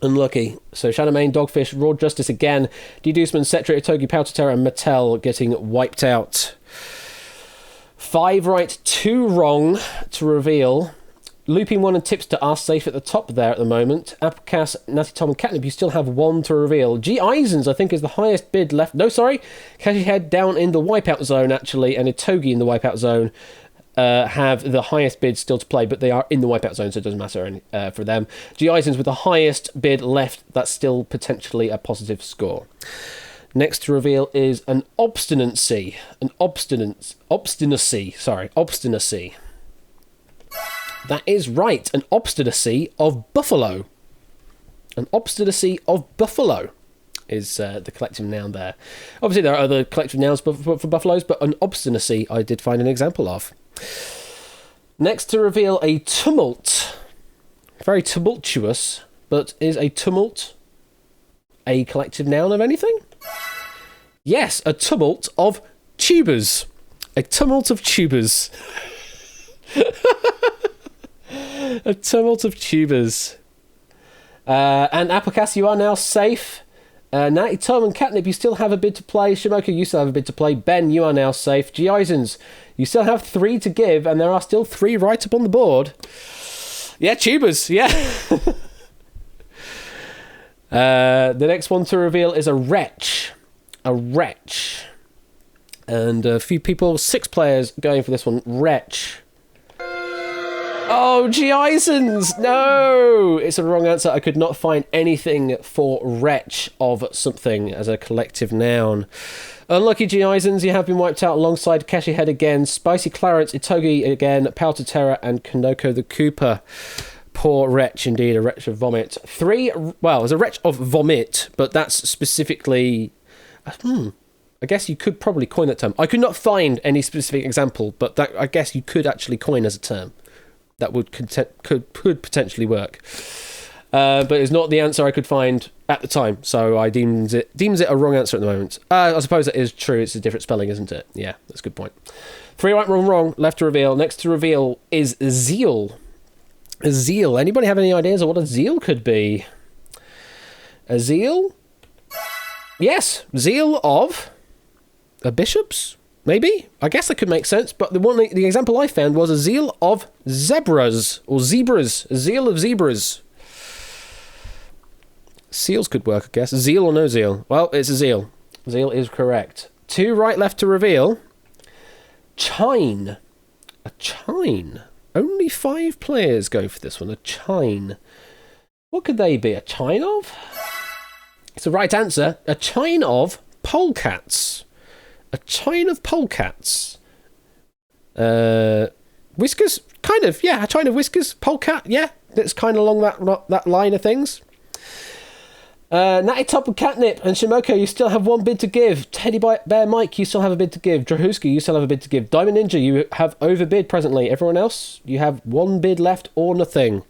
[SPEAKER 1] Unlucky. So Shadowmane, Dogfish, Raw Justice again. D. Deuceman, Cetra, Itogi, Powterterra, and Mattel getting wiped out. 5 right, 2 wrong to reveal. Looping 1 and Tipster are safe at the top there at the moment. Applecast, Natty Tom, and Catnip, you still have 1 to reveal. G. Eisens, I think, is the highest bid left. No, sorry. Cashy Head down in the wipeout zone, actually, and Itogi in the wipeout zone. have the highest bid still to play, but they are in the wipeout zone, so it doesn't matter for them. G-Isons with the highest bid left, that's still potentially a positive score. Next to reveal is an obstinacy. Obstinacy. That is right, an obstinacy of buffalo. An obstinacy of buffalo is the collective noun there. Obviously, there are other collective nouns for buffaloes, but an obstinacy I did find an example of. Next to reveal a tumult. Very tumultuous, but is a tumult a collective noun of anything? Yes, a tumult of tubers. A tumult of tubers. A tumult of tubers. And Applecast, you are now safe. Natty, Tom and Catnip, you still have a bid to play. Shimoka, you still have a bid to play. Ben, you are now safe. G-Isons, you still have 3 to give, and there are still 3 right up on the board. Yeah, tubers, yeah. The next one to reveal is a wretch. A wretch. And a few people, 6 players going for this one. Wretch. Oh, G-Isons! No! It's a wrong answer. I could not find anything for wretch of something as a collective noun. Unlucky G-Isons, you have been wiped out alongside Kashi Head again, Spicy Clarence, Itogi again, Powder Terror, and Kanoko the Cooper. Poor wretch indeed, a wretch of vomit. 3, well, it's a wretch of vomit, but that's specifically... I guess you could probably coin that term. I could not find any specific example, but that I guess you could actually coin as a term. That could potentially work. But it's not the answer I could find at the time, so I deems it a wrong answer at the moment. I suppose that is true, it's a different spelling, isn't it? Yeah, that's a good point. 3 right, 1 wrong, left to reveal. Next to reveal is zeal. A zeal. Anybody have any ideas of what a zeal could be? A zeal? Yes, zeal of bishops? Maybe? I guess that could make sense, but the example I found was a zeal of zebras, or zebras. A zeal of zebras. Seals could work, I guess. Zeal or no zeal? Well, it's a zeal. Zeal is correct. 2 right, left to reveal. Chine. A chine. Only 5 players go for this one. A chine. What could they be? A chine of? It's the right answer. A chine of polecats. A chine of polecats. Whiskers? Kind of, yeah. A chine of whiskers. Polecat, yeah. That's kind of along that line of things. Natty Top and Catnip and Shimoko, you still have 1 bid to give. Teddy Bear Mike, you still have a bid to give. Drahuski, you still have a bid to give. Diamond Ninja, you have overbid presently. Everyone else, you have 1 bid left or nothing.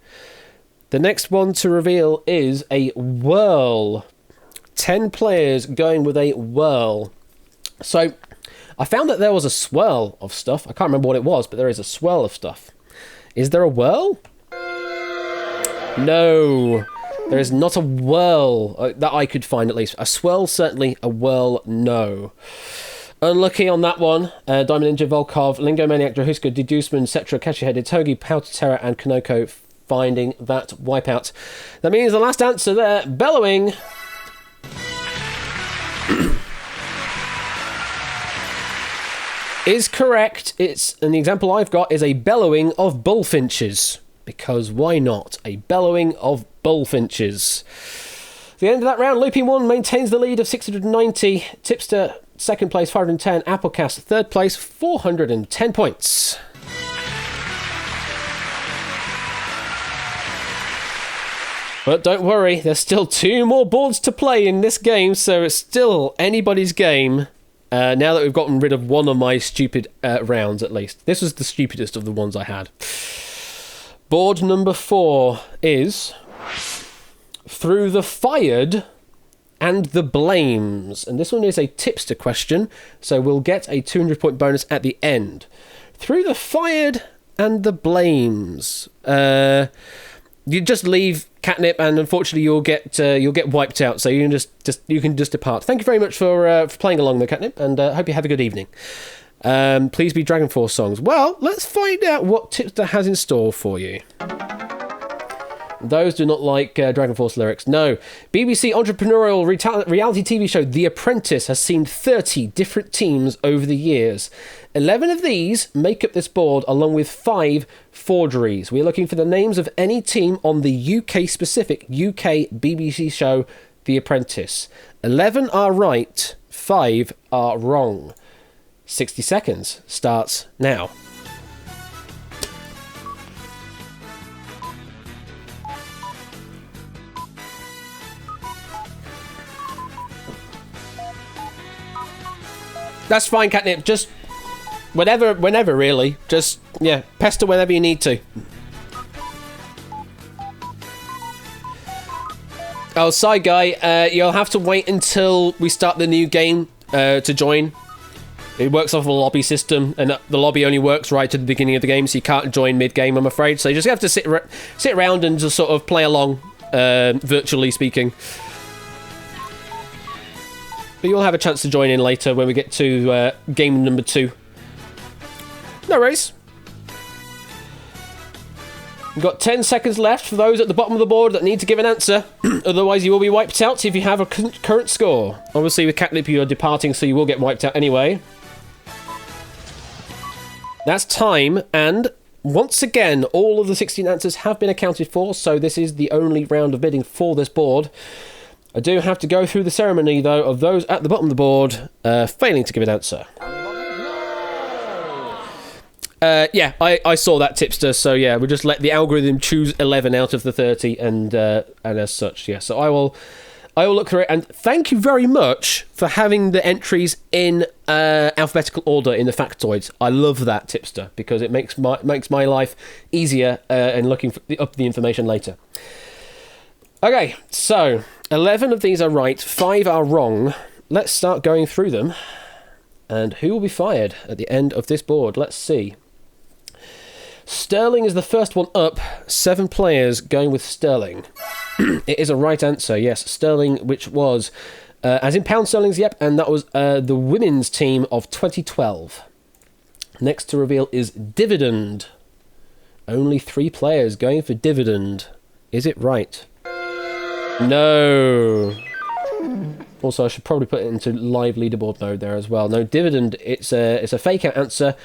[SPEAKER 1] The next one to reveal is a whirl. 10 players going with a whirl. So, I found that there was a swirl of stuff. I can't remember what it was, but there is a swirl of stuff. Is there a whirl? No. There is not a whirl that I could find, at least. A swirl, certainly. A whirl, no. Unlucky on that one. Diamond Ninja, Volkov, Lingo Maniac, Drahuska, Deduceman, Cetra, Kashi-Headed, Togi, Powder Terror, and Kanoko finding that wipeout. That means the last answer there, bellowing... is correct. And the example I've got is a bellowing of bullfinches. Because why not? A bellowing of bullfinches. At the end of that round, Looping 1 maintains the lead of 690. Tipster, second place, 510. Applecast, third place, 410 points. But don't worry, there's still 2 more boards to play in this game, so it's still anybody's game. Now that we've gotten rid of one of my stupid rounds, at least. This was the stupidest of the ones I had. Board number 4 is Through the Fired and the Blames. And this one is a tipster question, so we'll get a 200-point bonus at the end. Through the Fired and the Blames. You just leave Catnip, and unfortunately you'll get wiped out. So you can just depart. Thank you very much for playing along, though, Catnip, and hope you have a good evening. Please be Dragon Force songs. Well, let's find out what Tipster has in store for you. Those do not like Dragon Force lyrics. No. BBC entrepreneurial reality TV show The Apprentice has seen 30 different teams over the years. 11 of these make up this board, along with 5 forgeries. We're looking for the names of any team on the UK-specific UK BBC show The Apprentice. 11 are right, 5 are wrong. 60 seconds starts now. That's fine, Catnip. Just whenever, really. Just, yeah, pester whenever you need to. Oh, side guy, you'll have to wait until we start the new game to join. It works off a lobby system, and the lobby only works right at the beginning of the game, so you can't join mid-game, I'm afraid. So you just have to sit around and just sort of play along, virtually speaking. But you'll have a chance to join in later when we get to game number 2. No worries. We've got 10 seconds left for those at the bottom of the board that need to give an answer. Otherwise, you will be wiped out if you have a current score. Obviously, with Catnip, you are departing, so you will get wiped out anyway. That's time, and once again, all of the 16 answers have been accounted for, so this is the only round of bidding for this board. I do have to go through the ceremony, though, of those at the bottom of the board failing to give an answer. Yeah, I saw that, Tipster, so yeah, we'll just let the algorithm choose 11 out of the 30, and as such, yeah. So I will look through it, and thank you very much for having the entries in alphabetical order in the factoids. I love that, Tipster, because it makes my life easier in looking up the information later. Okay, so 11 of these are right, 5 are wrong. Let's start going through them. And who will be fired at the end of this board? Let's see. Sterling is the first one up. 7 players going with Sterling. It is a right answer, yes. Sterling, which was, as in pound sterlings, yep, and that was the women's team of 2012. Next to reveal is Dividend. Only 3 players going for Dividend. Is it right? No. Also, I should probably put it into live leaderboard mode there as well. No, Dividend, it's a fake out answer.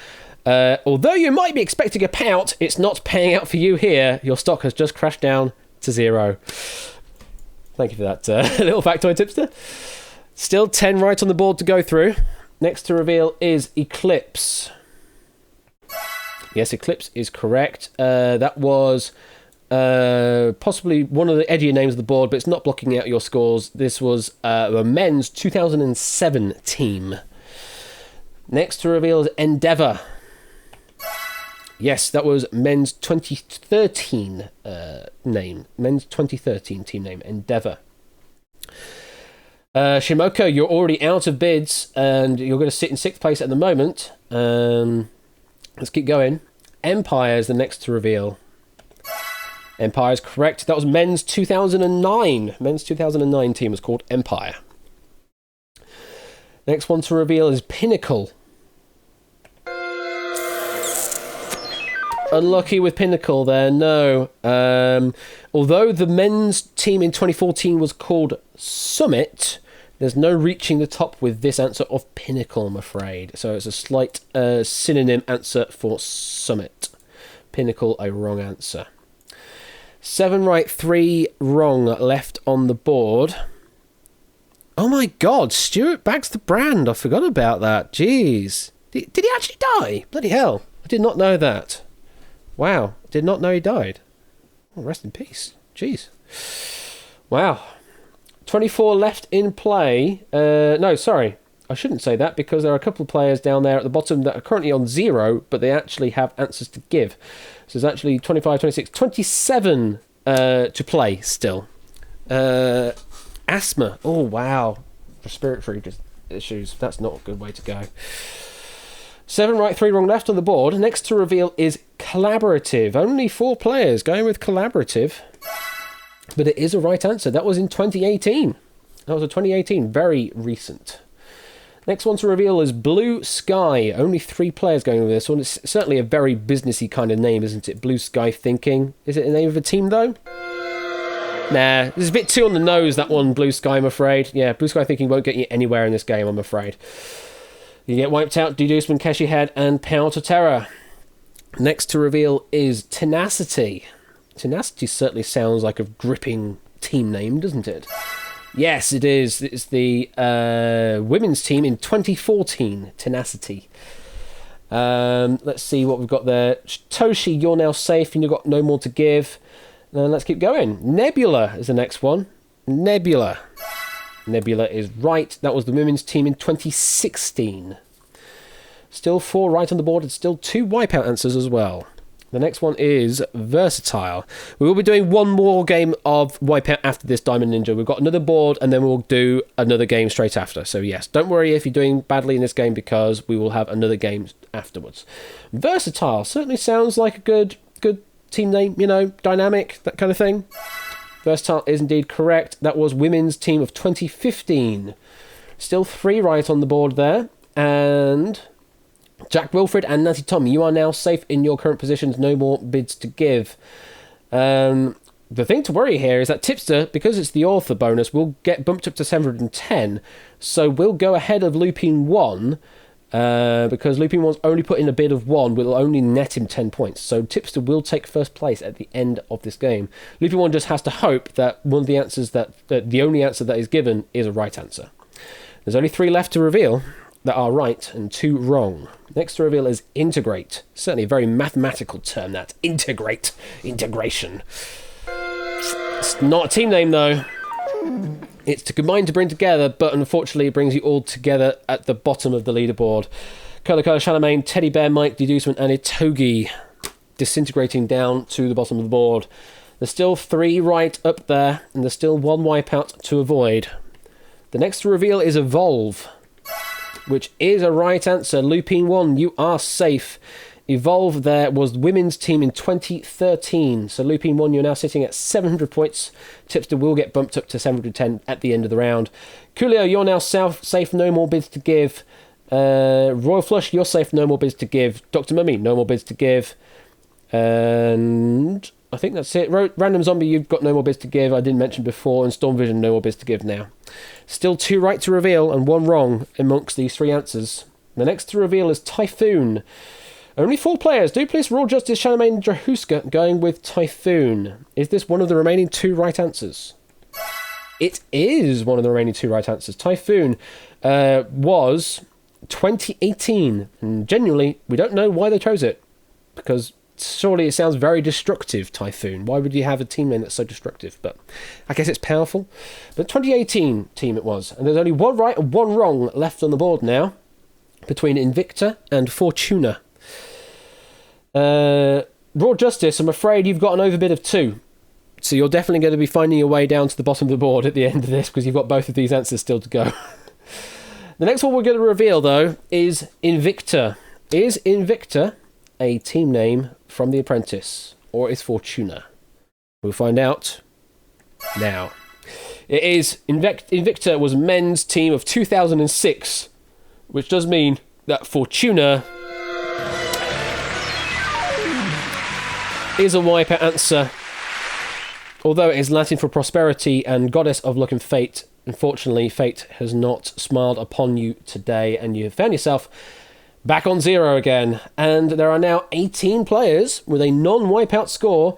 [SPEAKER 1] Although you might be expecting a payout, it's not paying out for you here. Your stock has just crashed down to 0. Thank you for that little factoid, Tipster. Still 10 right on the board to go through. Next to reveal is Eclipse. Yes, Eclipse is correct. That was possibly one of the edgier names of the board, but it's not blocking out your scores. This was a men's 2007 team. Next to reveal is Endeavour. Yes, that was men's 2013 name. Men's 2013 team name, Endeavour. Shimoko, you're already out of bids, and you're going to sit in 6th place at the moment. Let's keep going. Empire is the next to reveal. Empire is correct. That was men's 2009. Men's 2009 team was called Empire. Next one to reveal is Pinnacle. Unlucky with Pinnacle there, no. Although the men's team in 2014 was called Summit, there's no reaching the top with this answer of Pinnacle, I'm afraid. So it's a slight synonym answer for Summit. Pinnacle, a wrong answer. 7 right, 3 wrong left on the board. Oh my god, Stuart Baxter Brand. I forgot about that. Jeez. Did he actually die? Bloody hell. I did not know that. Wow. Did not know he died. Oh, rest in peace. Jeez. Wow. 24 left in play. No, sorry. I shouldn't say that because there are a couple of players down there at the bottom that are currently on 0, but they actually have answers to give. So there's actually 25, 26, 27 to play still. Asthma. Oh, wow. Respiratory issues. That's not a good way to go. 7 right, 3 wrong left on the board. Next to reveal is Collaborative. Only 4 players going with Collaborative. But it is a right answer. That was in 2018. That was a 2018. Very recent. Next one to reveal is Blue Sky. Only 3 players going with this one. It's certainly a very businessy kind of name, isn't it? Blue Sky Thinking. Is it the name of a team, though? Nah, it's a bit too on the nose, that one, Blue Sky, I'm afraid. Yeah, Blue Sky thinking won't get you anywhere in this game, I'm afraid. You get wiped out, Deducement, Keshi Head, and Power to Terror. Next to reveal is Tenacity. Tenacity certainly sounds like a gripping team name, doesn't it? Yes, it is. It's the women's team in 2014, Tenacity. Let's see what we've got there. Toshi, you're now safe and you've got no more to give. Let's keep going. Nebula is the next one. Nebula. Nebula is right. That was the women's team in 2016. Still 4 right on the board and still 2 wipeout answers as well. The next one is Versatile. We will be doing one more game of Wipeout after this, Diamond Ninja. We've got another board and then we'll do another game straight after. So yes, don't worry if you're doing badly in this game because we will have another game afterwards. Versatile certainly sounds like a good team name, you know, dynamic, that kind of thing. Versatile is indeed correct. That was women's team of 2015. Still 3 right on the board there. And Jack Wilfred and Natty Tom, you are now safe in your current positions. No more bids to give. The thing to worry here is that Tipster, because it's the author bonus, will get bumped up to 710. So we'll go ahead of Lupin 1. Because Lupin 1's only put in a bid of 1, will only net him 10 points. So Tipster will take first place at the end of this game. Lupin 1 just has to hope that one of the answers the only answer that is given is a right answer. There's only 3 left to reveal that are right and 2 wrong. Next to reveal is integrate. Certainly a very mathematical term, that. Integrate. Integration. It's not a team name, though. It's to combine to bring together, but unfortunately it brings you all together at the bottom of the leaderboard. Color Charlemagne, Teddy Bear, Mike, Deducement, and Itogi disintegrating down to the bottom of the board. There's still 3 right up there, and there's still 1 wipeout to avoid. The next to reveal is Evolve, which is a right answer. Lupin 1, you are safe. Evolve there was the women's team in 2013. So Lupin 1, you're now sitting at 700 points. Tipster will get bumped up to 710 at the end of the round. Coolio, you're now safe, no more bids to give. Royal Flush, you're safe, no more bids to give. Dr. Mummy, no more bids to give. And I think that's it. Random Zombie, you've got no more bids to give. I didn't mention before. And Storm Vision, no more bids to give now. Still 2 right to reveal and 1 wrong amongst these 3 answers. The next to reveal is Typhoon. Only 4 players. Duplis, Raw Justice, Charlemagne, and Drahuska going with Typhoon. Is this one of the remaining 2 right answers? It is one of the remaining 2 right answers. Typhoon was 2018. And genuinely, we don't know why they chose it. Because surely it sounds very destructive, Typhoon. Why would you have a team name that's so destructive? But I guess it's powerful. But 2018 team it was. And there's only 1 right and 1 wrong left on the board now. Between Invicta and Fortuna. Raw Justice, I'm afraid you've got an overbid of 2. So you're definitely going to be finding your way down to the bottom of the board at the end of this because you've got both of these answers still to go. The next one we're going to reveal, though, is Invicta. Is Invicta a team name from The Apprentice? Or is Fortuna? We'll find out now. It is. Invicta was men's team of 2006, which does mean that Fortuna is a wipeout answer. Although it is Latin for prosperity and goddess of luck and fate, unfortunately fate has not smiled upon you today and you have found yourself back on 0 again. And there are now 18 players with a non-wipeout score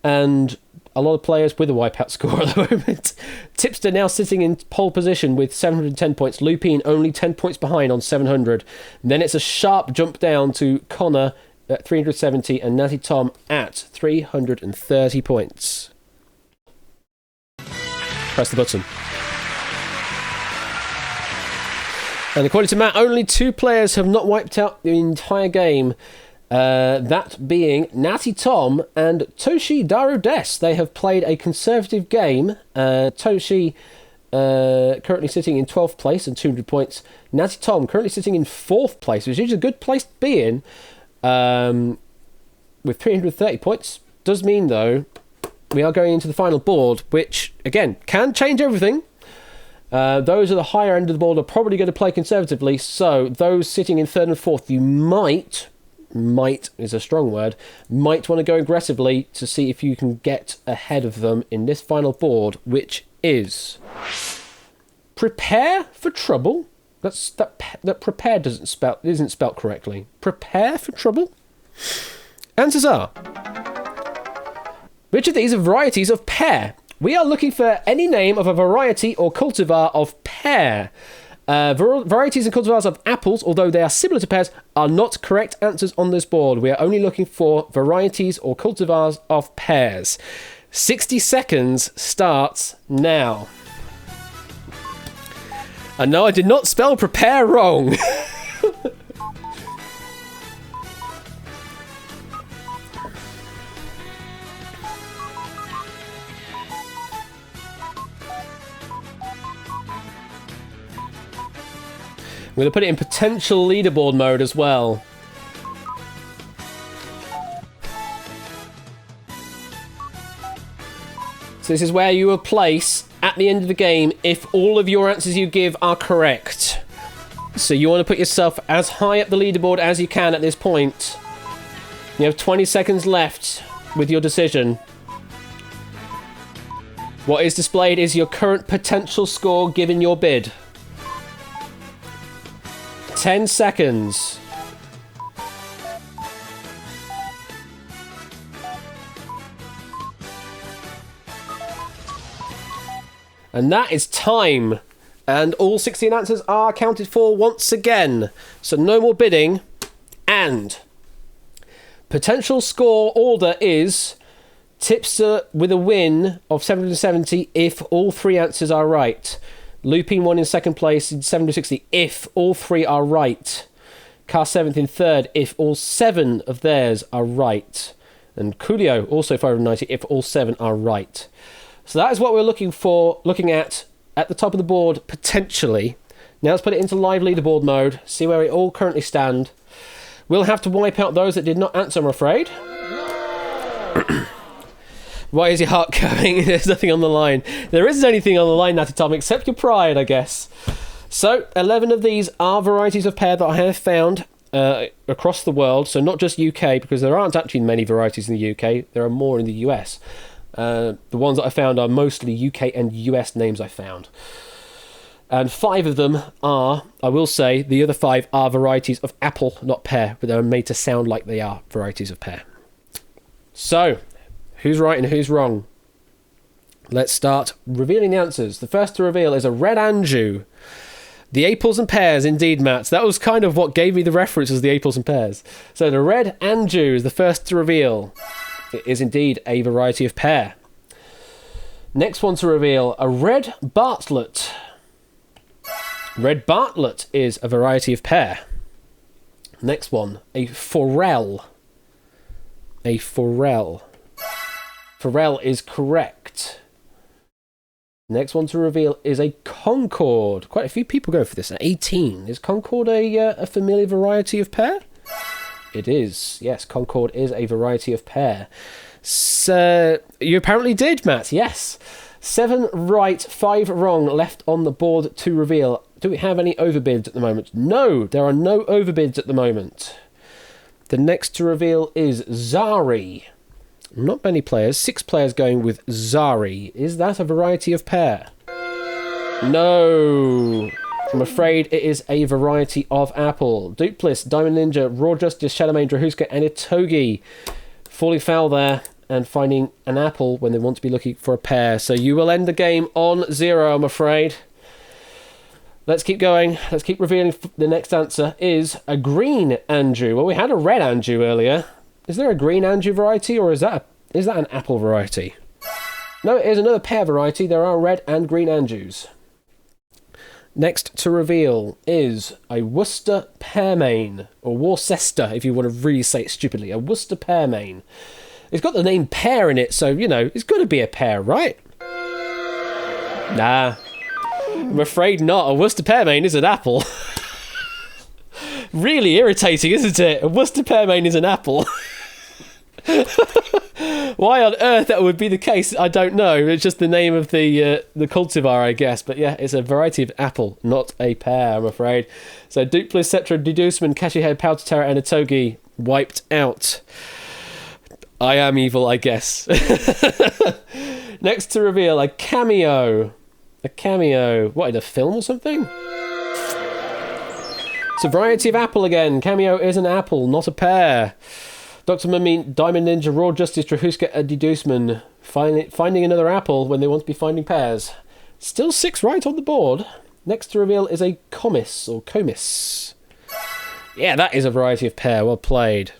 [SPEAKER 1] and a lot of players with a wipeout score at the moment. Tipster now sitting in pole position with 710 points. Lupin only 10 points behind on 700. Then it's a sharp jump down to Connor at 370 and Natty Tom at 330 points. Press the button. And according to Matt, only 2 players have not wiped out the entire game. That being Natty Tom and Toshi Daru Des. They have played a conservative game. Toshi currently sitting in 12th place and 200 points. Natty Tom currently sitting in 4th place, which is a good place to be in. With 330 points. Does mean, though, we are going into the final board, which, again, can change everything. Those at the higher end of the board are probably going to play conservatively, so those sitting in 3rd and 4th, you might might is a strong word, might want to go aggressively to see if you can get ahead of them in this final board, which is prepare for trouble. That prepare isn't spelt correctly. Prepare for trouble. Answers are: which of these are varieties of pear? We are looking for any name of a variety or cultivar of pear. Varieties and cultivars of apples, although they are similar to pears, are not correct answers on this board. We are only looking for varieties or cultivars of pears. 60 seconds starts now. And no, I did not spell prepare wrong. I'm going to put it in potential leaderboard mode as well. So this is where you will place at the end of the game if all of your answers you give are correct. So you want to put yourself as high up the leaderboard as you can at this point. You have 20 seconds left with your decision. What is displayed is your current potential score given your bid. 10 seconds. And that is time. And all 16 answers are accounted for once again. So no more bidding. And potential score order is tipster with a win of 770 if all three answers are right. Lupine 1 in second place in 760 if all three are right. Car 7th in third if all 7 of theirs are right. And Coolio also 590 if all 7 are right. So that is what we're looking at the top of the board potentially. Now let's put it into live leaderboard mode, see where we all currently stand. We'll have to wipe out those that did not answer, I'm afraid. Why is your heart going? There's nothing on the line. There isn't anything on the line, Natty Tom, except your pride, I guess. So, 11 of these are varieties of pear that I have found across the world. So not just UK, because there aren't actually many varieties in the UK. There are more in the US. The ones that I found are mostly UK and US names I found. And 5 of them are, I will say, the other 5 are varieties of apple, not pear, but they're made to sound like they are varieties of pear. So, who's right and who's wrong? Let's start revealing the answers. The first to reveal is a red Anjou. The apples and pears, indeed, Matt. That was kind of what gave me the reference as the apples and pears. So the red Anjou is the first to reveal. It is indeed a variety of pear. Next one to reveal, a red Bartlett. Red Bartlett is a variety of pear. Next one, a Forel. A Forel. Forel is correct. Next one to reveal is a Concord. Quite a few people go for this. 18. Is Concord a familiar variety of pear? It is. Yes, Concord is a variety of pear. So you apparently did, Matt. Yes. 7 right, 5 wrong left on the board to reveal. Do we have any overbids at the moment? No, there are no overbids at the moment. The next to reveal is Zari. Not many players. 6 players going with Zari. Is that a variety of pear? No. I'm afraid it is a variety of apple. Duplis, Diamond Ninja, Raw Justice, Shadowmane, Drahuska, and Itogi falling foul there and finding an apple when they want to be looking for a pear. So you will end the game on 0, I'm afraid. Let's keep going. Let's keep revealing. The next answer is a green Anjou. Well, we had a red Anjou earlier. Is there a green Anjou variety, or is that an apple variety? No, it is another pear variety. There are red and green Anjous. Next to reveal is a Worcester Pearmain, or Worcester, if you want to really say it stupidly. A Worcester Pearmain. It's got the name pear in it, so, you know, it's got to be a pear, right? Nah. I'm afraid not. A Worcester Pearmain is an apple. Really irritating, isn't it? A Worcester Pearmain is an apple. Why on earth that would be the case, I don't know. It's just the name of the cultivar, I guess. But yeah, it's a variety of apple, not a pear, I'm afraid. So Duplis, Cetra, Deduceman, Cashew Head, Powder Terror, and Itogi Wiped out. I am evil, I guess. Next to reveal, a cameo. A cameo. What, in a film or something? It's a variety of apple again. Cameo is an apple, not a pear. Dr. Mummy, Diamond Ninja, Raw Justice, Trahuska, and Deduceman. Finding another apple when they want to be finding pears. Still 6 right on the board. Next to reveal is a comis, or comis. Yeah, that is a variety of pear. Well played.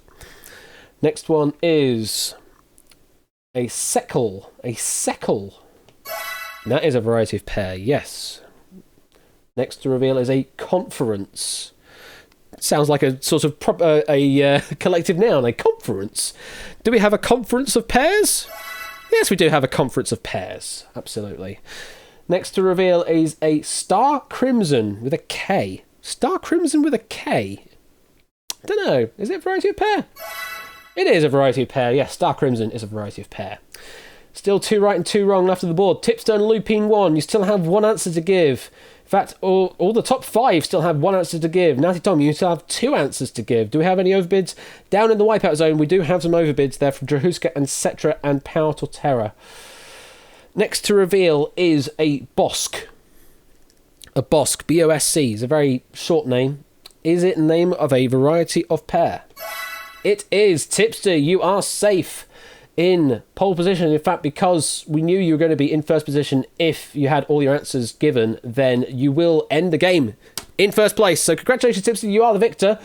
[SPEAKER 1] Next one is a seckle. A seckle. That is a variety of pear, yes. Next to reveal is a conference. Sounds like a sort of collective noun, a conference. Do we have a conference of pears? Yes, we do have a conference of pears. Absolutely. Next to reveal is a star crimson with a K. Star crimson with a K. Don't know. Is it a variety of pear? It is a variety of pear. Yes, star crimson is a variety of pear. Still 2 right and 2 wrong left of the board. Tipster and Lupine 1. You still have 1 answer to give. In fact, all the top 5 still have 1 answer to give. Natty Tom, you still have 2 answers to give. Do we have any overbids? Down in the wipeout zone, we do have some overbids there from Drahuska and Cetra and Power Torterra. Next to reveal is a Bosk. A Bosk, B-O-S-C, is a very short name. Is it the name of a variety of pear? It is. Tipster, you are safe in pole position. In fact, because we knew you were going to be in first position if you had all your answers given, then you will end the game in first place. So congratulations, Tipster, you are the victor.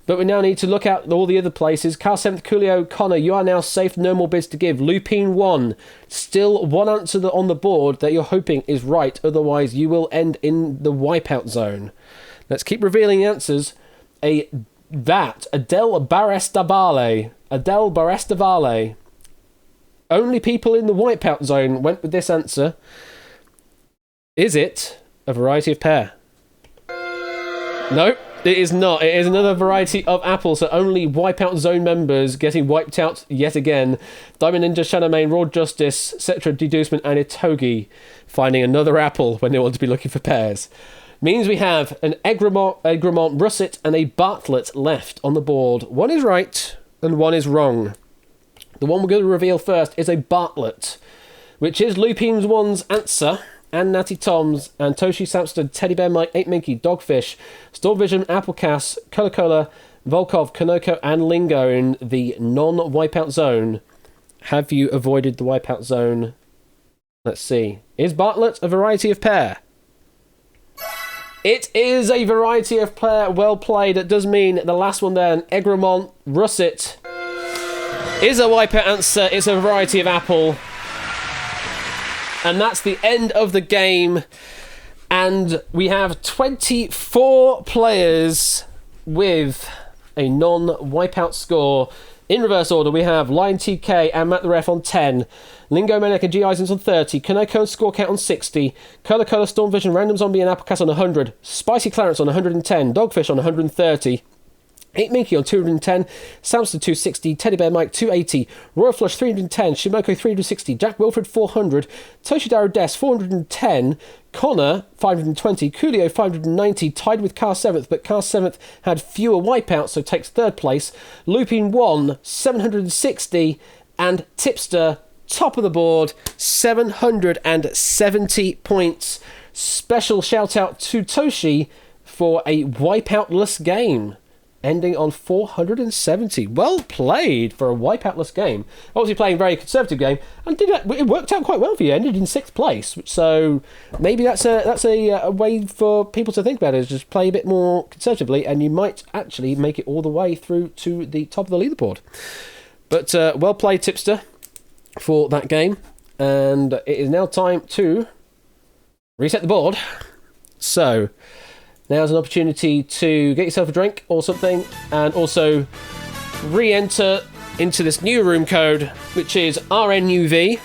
[SPEAKER 1] But we now need to look at all the other places. Car 7th, Coolio, Connor, you are now safe. No more bids to give. Lupine 1, still 1 answer on the board that you're hoping is right. Otherwise, you will end in the wipeout zone. Let's keep revealing the answers. Adele Barestabale. Adele Barestabale. Only people in the wipeout zone went with this answer. Is it a variety of pear? No, it is not. It is another variety of apple, so only wipeout zone members getting wiped out yet again. Diamond Ninja, Shadowmane, Raw Justice, Cetra, Deducement, and Itogi finding another apple when they want to be looking for pears. Means we have an Egremont, Russet, and a Bartlett left on the board. 1 is right, and 1 is wrong. The one we're going to reveal first is a Bartlett, which is Lupine 1's answer, and Natty Tom's, and Toshi Samsted, Teddy Bear Mike, 8 Minky, Dogfish, Storm Vision, Applecast, Cola, Volkov, Konoko, and Lingo in the non-wipeout zone. Have you avoided the wipeout zone? Let's see. Is Bartlett a variety of pear? It is a variety of pear. Well played. It does mean the last one there, an Egremont Russet, is a wipeout answer. It's a variety of apple. And that's the end of the game. And we have 24 players with a non-wipeout score. In reverse order, we have Lion TK and Matt the Ref on 10. Lingo Maniac and G. Isons on 30. Konoko and Scorecount on 60. Color, Storm Vision, Random Zombie and Applecast on 100. Spicy Clarence on 110. Dogfish on 130. 8 Minky on 210, Samson 260, Teddy Bear Mike 280, Royal Flush 310, Shimoko 360, Jack Wilfred 400, Toshidaro Des 410, Connor 520, Coolio 590, tied with Car 7th, but Car 7th had fewer wipeouts, so takes 3rd place. Lupine 1 760, and Tipster top of the board 770 points. Special shout out to Toshi for a wipeoutless game, ending on 470. Well played for a wipeoutless game. Obviously playing a very conservative game, and it worked out quite well for you. Ended in 6th place, so maybe that's a way for people to think about it, is just play a bit more conservatively, and you might actually make it all the way through to the top of the leaderboard. But well played, Tipster, for that game, and it is now time to reset the board. So now's an opportunity to get yourself a drink or something, and also re-enter into this new room code, which is RNUV.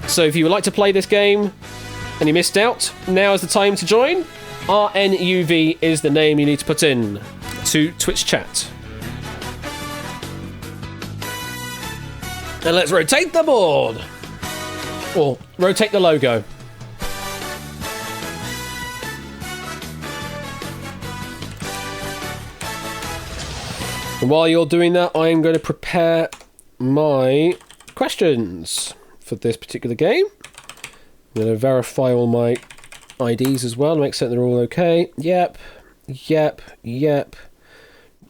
[SPEAKER 1] So if you would like to play this game and you missed out, now is the time to join. RNUV is the name you need to put in to Twitch chat. And let's rotate the board. Or rotate the logo. And while you're doing that, I'm going to prepare my questions for this particular game. I'm going to verify all my IDs as well, make certain they're all okay. Yep.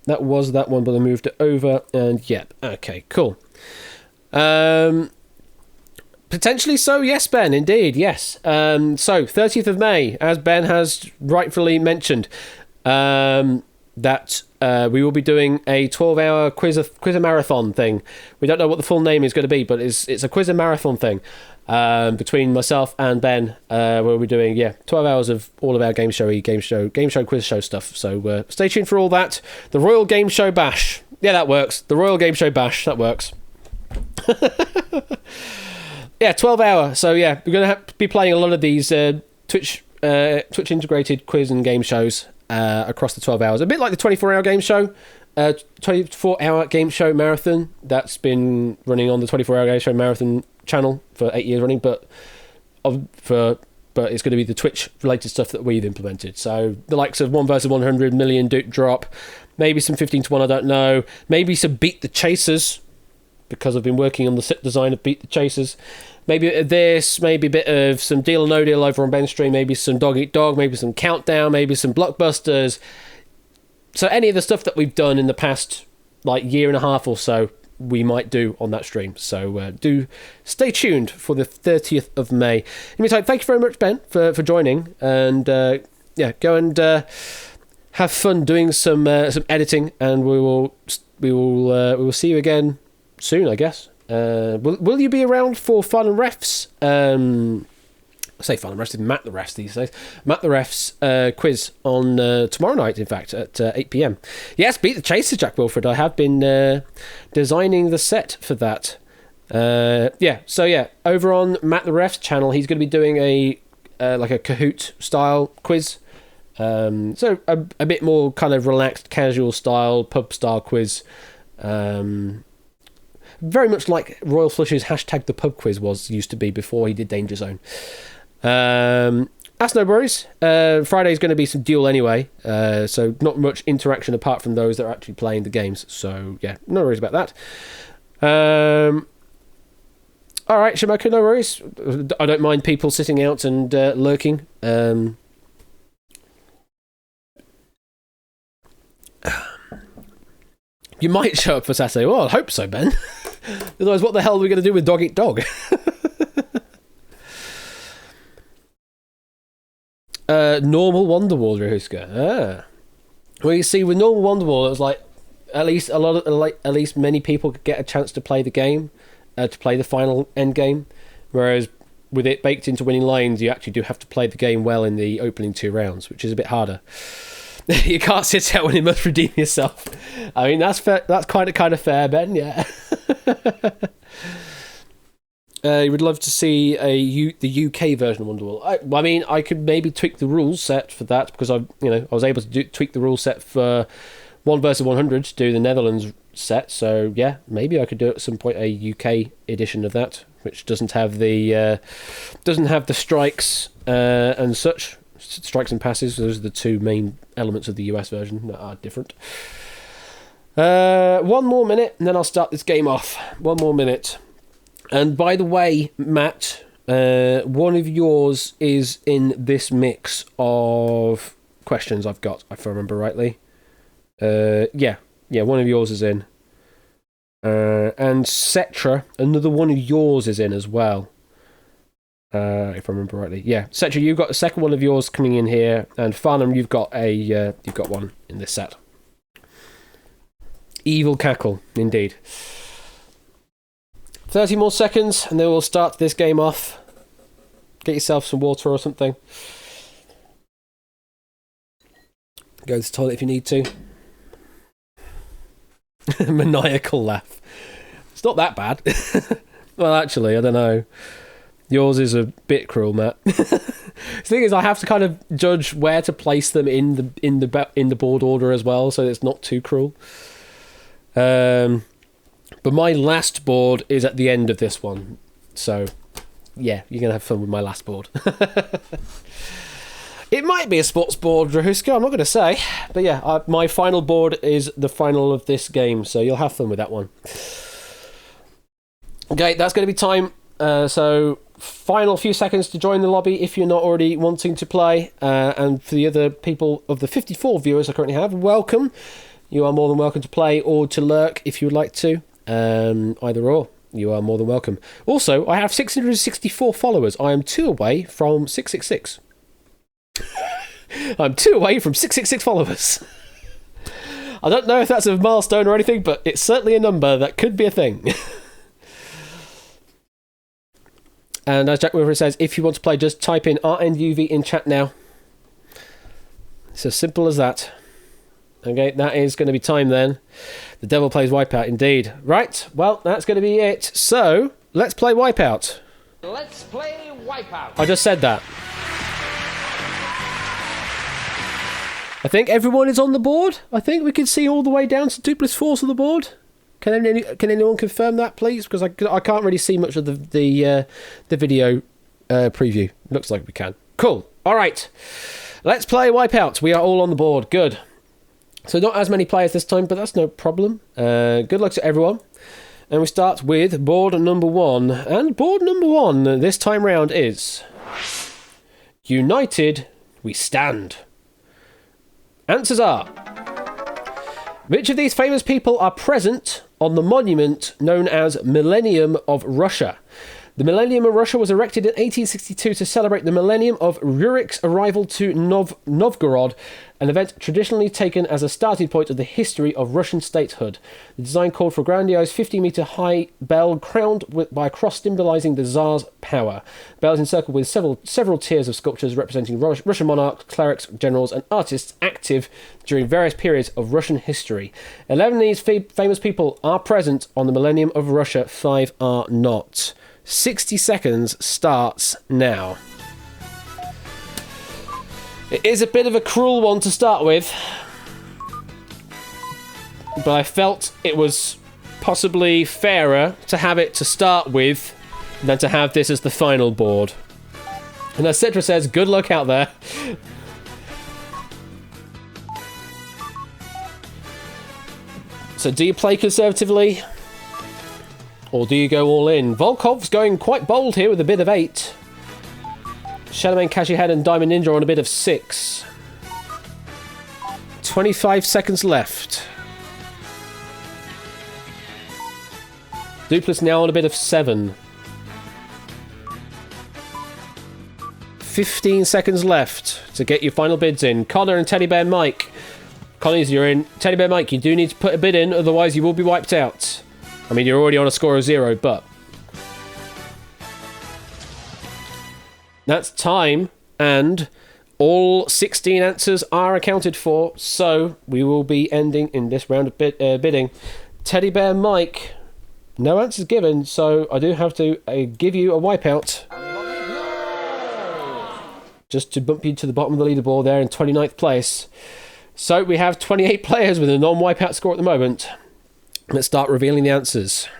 [SPEAKER 1] That was that one, but I moved it over, and yep. Okay, cool. Potentially so, yes, Ben, indeed, yes. So, 30th of May, as Ben has rightfully mentioned, that we will be doing a 12-hour quiz marathon thing. We don't know what the full name is going to be, but it's a quiz marathon thing between myself and Ben, where we'll be doing 12 hours of all of our game show, quiz show stuff. So stay tuned for all that. The Royal Game Show Bash, that works. The Royal Game Show Bash, that works. 12 hour. So we're going to be playing a lot of these Twitch integrated quiz and game shows across the 12 hours. A bit like the 24-hour game show, 24-hour game show marathon that's been running on the 24-hour game show marathon channel for 8 years running, but it's going to be the Twitch related stuff that we've implemented. So the likes of 1 versus 100 million drop, maybe some 15 to 1, I don't know, maybe some Beat the Chasers, because I've been working on the set design of Beat the Chasers. Maybe a bit of this, maybe a bit of some Deal or No Deal over on Ben's stream, maybe some Dog Eat Dog, maybe some Countdown, maybe some Blockbusters. So any of the stuff that we've done in the past year and a half or so, we might do on that stream. So do stay tuned for the 30th of May. In the meantime, thank you very much, Ben, for joining. And go and have fun doing some editing, and we will see you again soon, I guess. Will you be around for Fun and Refs? I say Fun and Refs, Matt the Refs these days. Matt the Refs quiz on tomorrow night, in fact, at 8 p.m. Yes, Beat the Chaser, Jack Wilfred. I have been designing the set for that. Over on Matt the Refs channel, he's going to be doing a Kahoot style quiz. So a bit more kind of relaxed, casual style, pub style quiz. Very much like Royal Flush's hashtag the pub quiz used to be before he did Danger Zone. That's no worries. Friday is going to be some Duel anyway, so not much interaction apart from those that are actually playing the games. So no worries about that. All right, Shimoka, no worries. I don't mind people sitting out and lurking. You might show up for Saturday. Well, I hope so, Ben. Otherwise, what the hell are we going to do with Dog Eat Dog? Normal Wonderwall, Rahuska. Well, you see, with Normal Wonderwall, it was like at least many people could get a chance to play the game, to play the final end game. Whereas with it baked into Winning Lions, you actually do have to play the game well in the opening 2 rounds, which is a bit harder. You can't sit out when you must redeem yourself. I mean, that's fair. That's kind of fair, Ben. Yeah. You would love to see the UK version of Wonderwall. I could maybe tweak the rules set for that, because I was able to tweak the rule set for 1 versus 100 to do the Netherlands set. So maybe I could do at some point a UK edition of that, which doesn't have the strikes and such. Strikes and passes, those are the 2 main elements of the US version that are different. 1 more minute and then I'll start this game off. 1 more minute. And by the way, Matt, one of yours is in this mix of questions I've got, if I remember rightly. One of yours is in. And Cetra, another one of yours is in as well. If I remember rightly. Cetra, you've got a second one of yours coming in here, and Farnham, you've got one in this set. Evil Cackle, indeed. 30 more seconds, and then we'll start this game off. Get yourself some water or something. Go to the toilet if you need to. Maniacal laugh. It's not that bad. Well, actually, I don't know. Yours is a bit cruel, Matt. The thing is, I have to kind of judge where to place them in the board order as well, so it's not too cruel. But my last board is at the end of this one, so you're gonna have fun with my last board. It might be a sports board, Rahuska, I'm not going to say. But yeah, my final board is the final of this game, so you'll have fun with that one. Okay, that's going to be time. So, final few seconds to join the lobby if you're not already wanting to play. And for the other people of the 54 viewers I currently have, welcome. You are more than welcome to play or to lurk if you would like to. Either or, you are more than welcome. Also, I have 664 followers. I am 2 away from 666. I'm 2 away from 666 followers. I don't know if that's a milestone or anything, but it's certainly a number that could be a thing. And as Jack Wilfer says, if you want to play, just type in RNUV in chat now. It's as simple as that. Okay, that is going to be time then. The devil plays Wipeout, indeed. Right, well, that's going to be it. So, let's play Wipeout.
[SPEAKER 3] Let's play Wipeout.
[SPEAKER 1] I just said that. I think everyone is on the board. I think we can see all the way down to 2+4 on the board. Can anyone confirm that, please? Because I can't really see much of the video preview. Looks like we can. Cool. All right. Let's play Wipeout. We are all on the board. Good. So not as many players this time, but that's no problem. Good luck to everyone. And we start with board number 1. And board number 1 this time round is United We Stand. Answers are: which of these famous people are present on the monument known as Millennium of Russia? The Millennium of Russia was erected in 1862 to celebrate the millennium of Rurik's arrival to Novgorod, an event traditionally taken as a starting point of the history of Russian statehood. The design called for a grandiose 50-metre-high bell crowned by a cross symbolising the Tsar's power. Bells encircled with several tiers of sculptures representing Russian monarchs, clerics, generals and artists active during various periods of Russian history. 11 of these famous people are present on the Millennium of Russia, 5 are not. 60 seconds starts now. It is a bit of a cruel one to start with, but I felt it was possibly fairer to have it to start with than to have this as the final board. And as Citra says, good luck out there. So do you play conservatively? Or do you go all in? Volkov's going quite bold here with a bid of 8. Shadowman, Cashy Head and Diamond Ninja on a bid of 6. 25 seconds left. Dupless now on a bid of 7. 15 seconds left to get your final bids in. Connor and Teddy Bear Mike. Connie's, you're in. Teddy Bear Mike, you do need to put a bid in, otherwise you will be wiped out. I mean, you're already on a score of 0, but that's time, and all 16 answers are accounted for, so we will be ending in this round of bidding. Teddy Bear Mike, no answers given, so I do have to give you a wipeout. Just to bump you to the bottom of the leaderboard there in 29th place. So we have 28 players with a non-wipeout score at the moment. Let's start revealing the answers.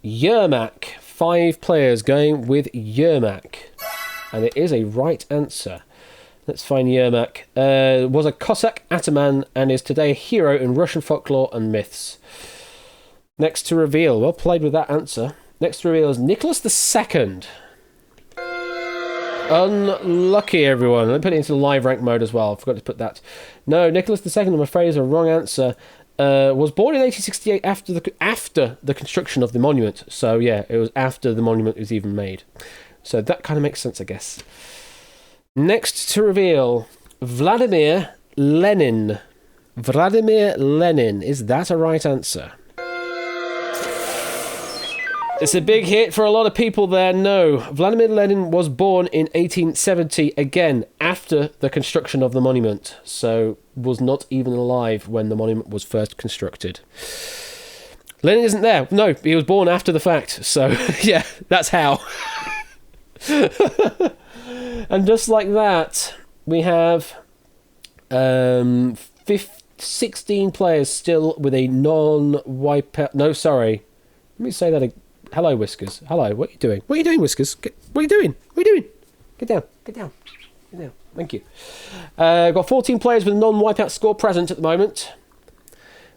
[SPEAKER 1] Yermak. 5 players going with Yermak. And it is a right answer. Let's find Yermak. Was a Cossack ataman and is today a hero in Russian folklore and myths. Next to reveal. Well played with that answer. Next to reveal is Nicholas II. Unlucky, everyone. Let me put it into live rank mode as well. I forgot to put that. No, Nicholas II, I'm afraid, is a wrong answer. Was born in 1868 after the construction of the monument. So, yeah, it was after the monument was even made. So that kind of makes sense, I guess. Next to reveal, Vladimir Lenin. Vladimir Lenin. Is that a right answer? It's a big hit for a lot of people there. No. Vladimir Lenin was born in 1870, again, after the construction of the monument. So, was not even alive when the monument was first constructed. Lenin isn't there. No, he was born after the fact. So, yeah, that's how. And just like that, we have 16 players still with a non-wipeout. No, sorry. Let me say that again. Hello, Whiskers. Hello, what are you doing? What are you doing, Whiskers? What are you doing? What are you doing? Get down. Get down. Get down. Thank you. Got 14 players with a non-wipeout score present at the moment.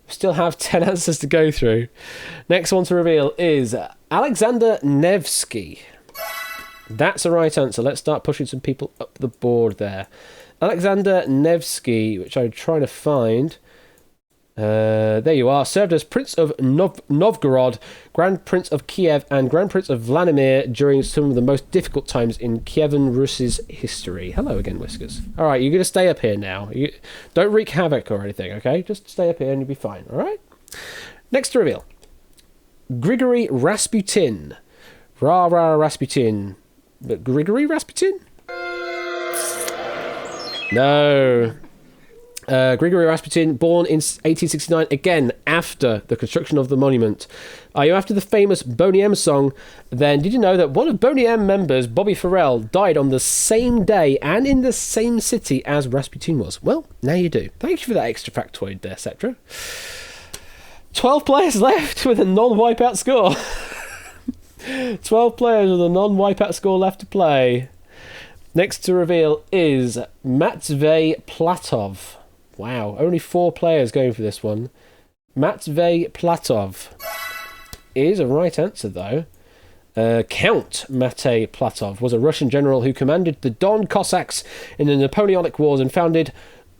[SPEAKER 1] Still have 10 answers to go through. Next one to reveal is Alexander Nevsky. That's the right answer. Let's start pushing some people up the board there. Alexander Nevsky, which I'm trying to find. There you are. Served as Prince of Novgorod, Grand Prince of Kiev, and Grand Prince of Vladimir during some of the most difficult times in Kievan Rus's history. Hello again, Whiskers. All right, you're going to stay up here now. Don't wreak havoc or anything, okay? Just stay up here and you'll be fine, all right? Next to reveal. Grigory Rasputin. Rah-rah Rasputin. But Grigory Rasputin? No. Grigory Rasputin, born in 1869, again after the construction of the monument. Are you after the famous Boney M song? Then did you know that one of Boney M members, Bobby Farrell, died on the same day and in the same city as Rasputin was? Well, now you do. Thank you for that extra factoid there, Cetra. 12 players left with a non-wipeout score. 12 players with a non-wipeout score left to play. Next to reveal is Matvey Platov. Wow, only 4 players going for this one. Matvey Platov is a right answer, though. Count Matei Platov was a Russian general who commanded the Don Cossacks in the Napoleonic Wars and founded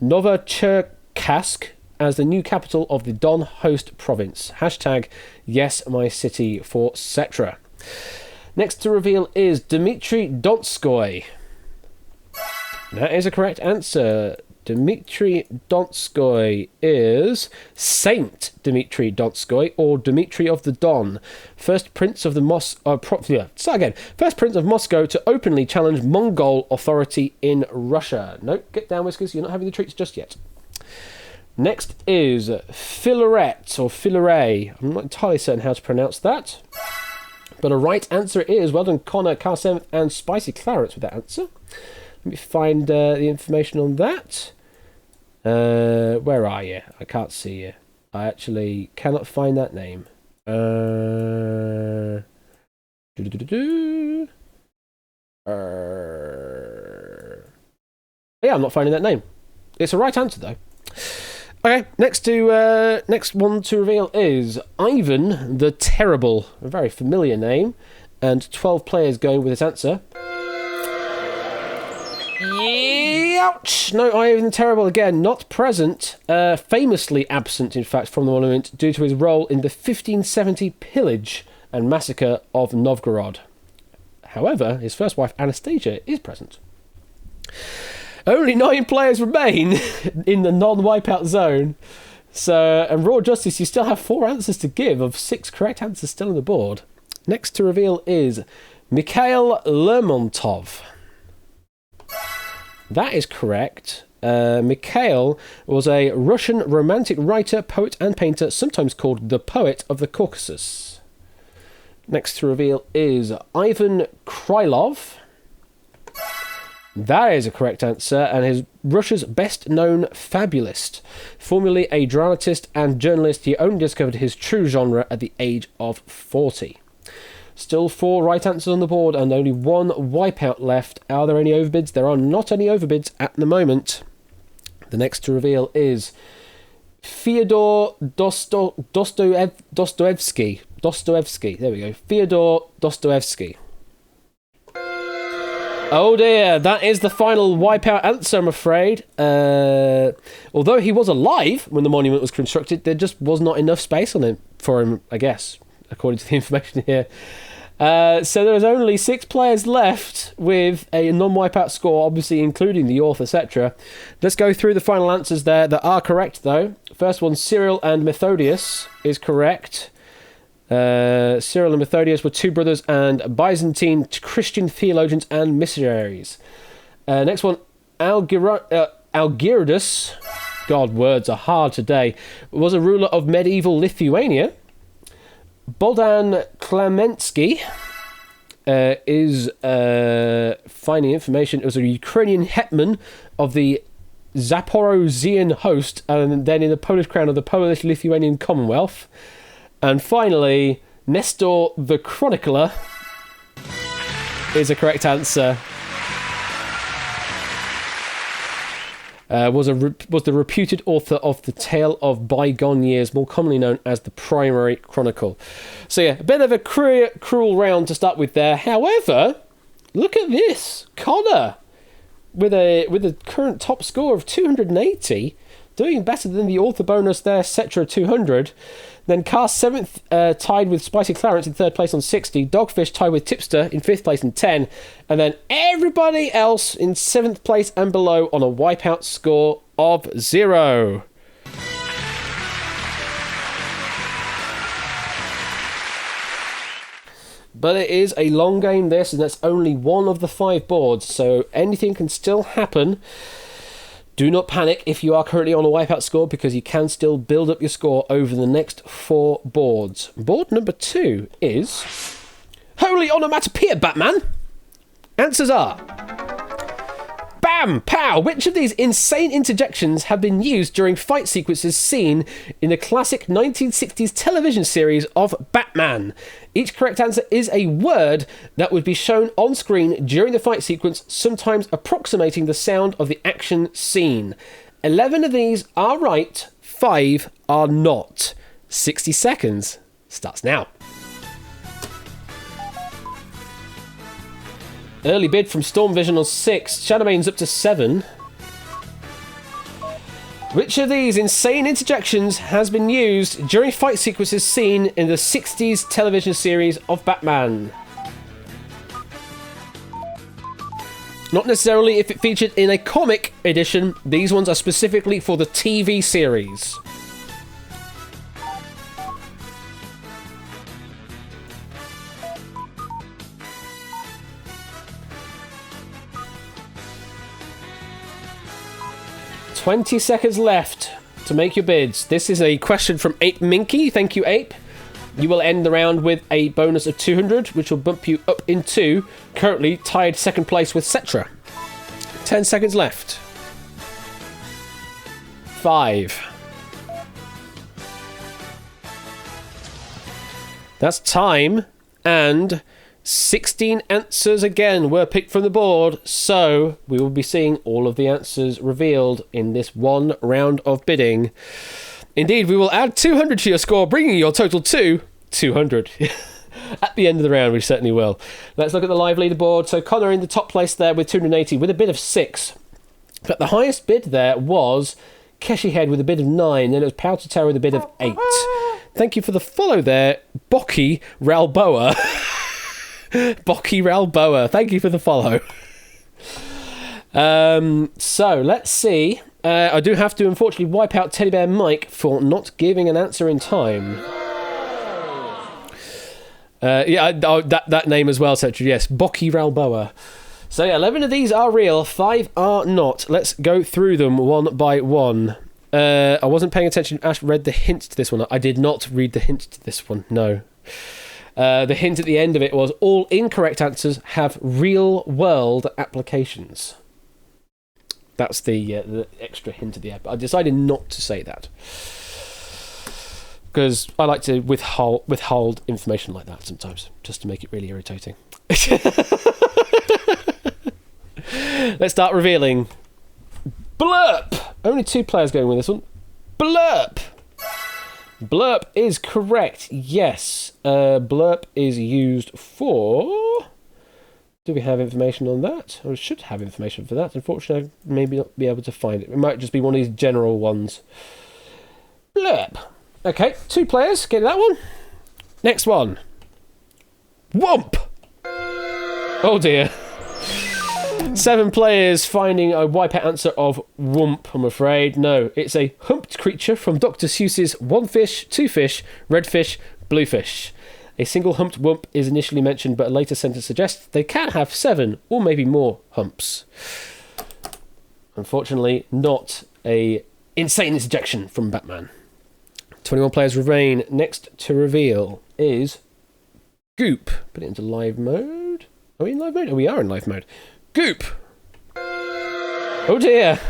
[SPEAKER 1] Novocherkassk as the new capital of the Don Host province. Hashtag yes, my city for Cetra. Next to reveal is Dmitry Donskoy. That is a correct answer. Dmitry Donskoy is Saint Dmitry Donskoy, or Dmitry of the Don, first prince of the first prince of Moscow to openly challenge Mongol authority in Russia. Nope, get down, Whiskers. You're not having the treats just yet. Next is Filaret or Filaret. I'm not entirely certain how to pronounce that, but a right answer is. Well done, Connor, Carsem, and Spicy Clarence with that answer. Let me find the information on that. Where are you? I can't see you. I actually cannot find that name. Yeah, I'm not finding that name. It's a right answer, though. Okay, next one to reveal is Ivan the Terrible. A very familiar name. And 12 players going with this answer. Ouch! No, Ivan the Terrible again, not present. Famously absent, in fact, from the monument due to his role in the 1570 pillage and massacre of Novgorod. However, his first wife, Anastasia, is present. Only 9 players remain in the non-wipeout zone. So, and Raw Justice, you still have 4 answers to give of 6 correct answers still on the board. Next to reveal is Mikhail Lermontov. That is correct. Mikhail was a Russian romantic writer, poet, and painter, sometimes called the Poet of the Caucasus. Next to reveal is Ivan Krylov. That is a correct answer, and is Russia's best-known fabulist. Formerly a dramatist and journalist, he only discovered his true genre at the age of 40. Still 4 right answers on the board and only 1 wipeout left. Are there any overbids? There are not any overbids at the moment. The next to reveal is Fyodor Dostoevsky. There we go. Fyodor Dostoevsky. Oh dear, that is the final wipeout answer, I'm afraid. Although he was alive when the monument was constructed, there just was not enough space on it for him, I guess, according to the information here. So there was only 6 players left with a non-wipeout score, obviously including the author, etc. Let's go through the final answers there that are correct, though. First one, Cyril and Methodius, is correct. Cyril and Methodius were 2 brothers and Byzantine Christian theologians and missionaries. Next one, Algirdas, God, words are hard today, was a ruler of medieval Lithuania. Bohdan Klemensky is finding information. It was a Ukrainian hetman of the Zaporozhian host, and then in the Polish crown of the Polish-Lithuanian Commonwealth. And finally, Nestor the Chronicler is a correct answer. was the reputed author of The Tale of Bygone Years, more commonly known as the Primary Chronicle. So yeah, a bit of a cruel round to start with there. However, look at this. Connor, with a current top score of 280, doing better than the author bonus there, Cetra 200. Then Cast 7th, tied with Spicy Clarence in 3rd place on 60. Dogfish tied with Tipster in 5th place on 10. And then everybody else in 7th place and below on a wipeout score of 0. But it is a long game, this, and that's only one of the 5 boards, so anything can still happen. Do not panic if you are currently on a wipeout score, because you can still build up your score over the next 4 boards. Board number 2 is Holy Onomatopoeia, Batman! Answers are Bam! Pow! Which of these insane interjections have been used during fight sequences seen in the classic 1960s television series of Batman? Each correct answer is a word that would be shown on screen during the fight sequence, sometimes approximating the sound of the action scene. 11 of these are right, 5 are not. 60 seconds starts now. Early bid from Storm Vision on 6. Shadowmane's up to 7. Which of these insane interjections has been used during fight sequences seen in the 60s television series of Batman? Not necessarily if it featured in a comic edition. These ones are specifically for the TV series. $20 seconds left to make your bids. This is a question from Ape Minky. Thank you, Ape. You will end the round with a bonus of 200, which will bump you up into currently tied 2nd place with Cetra. 10 seconds left. 5. That's time, and 16 answers again were picked from the board, so we will be seeing all of the answers revealed in this one round of bidding. Indeed, we will add 200 to your score, bringing your total to 200. At the end of the round, we certainly will. Let's look at the live leaderboard. So Connor in the top place there with 280 with a bid of 6. But the highest bid there was Keshi Head with a bid of 9, then it was Powder Tower with a bid of 8. Thank you for the follow there, Bocky Ralboa. Bocky Ralboa, thank you for the follow. So let's see. I do have to unfortunately wipe out Teddy Bear Mike for not giving an answer in time. That name as well, Cedric. Yes, Bocky Ralboa. So yeah, 11 of these are real, 5 are not. Let's go through them one by one. I wasn't paying attention. Ash read the hint to this one. I did not read the hint to this one. No. The hint at the end of it was all incorrect answers have real-world applications. That's the extra hint at the end. I decided not to say that because I like to withhold information like that sometimes, just to make it really irritating. Let's start revealing. Blurp! Only 2 players going with this one. Blurp! Blurp is correct, yes. Blurp is used for... Do we have information on that? I should have information for that. Unfortunately, I may not be able to find it. It might just be one of these general ones. Blurp. Okay, 2 players. Get that one. Next one. Womp! Oh dear. 7 players finding a wipeout answer of Wump, I'm afraid. No, it's a humped creature from Dr. Seuss's One Fish, Two Fish, Red Fish, Blue Fish. A single humped wump is initially mentioned, but a later sentence suggests they can have 7 or maybe more humps. Unfortunately, not a insane interjection from Batman. 21 players remain. Next to reveal is Goop. Put it into live mode. Are we in live mode? Oh, we are in live mode. Goop! Oh dear.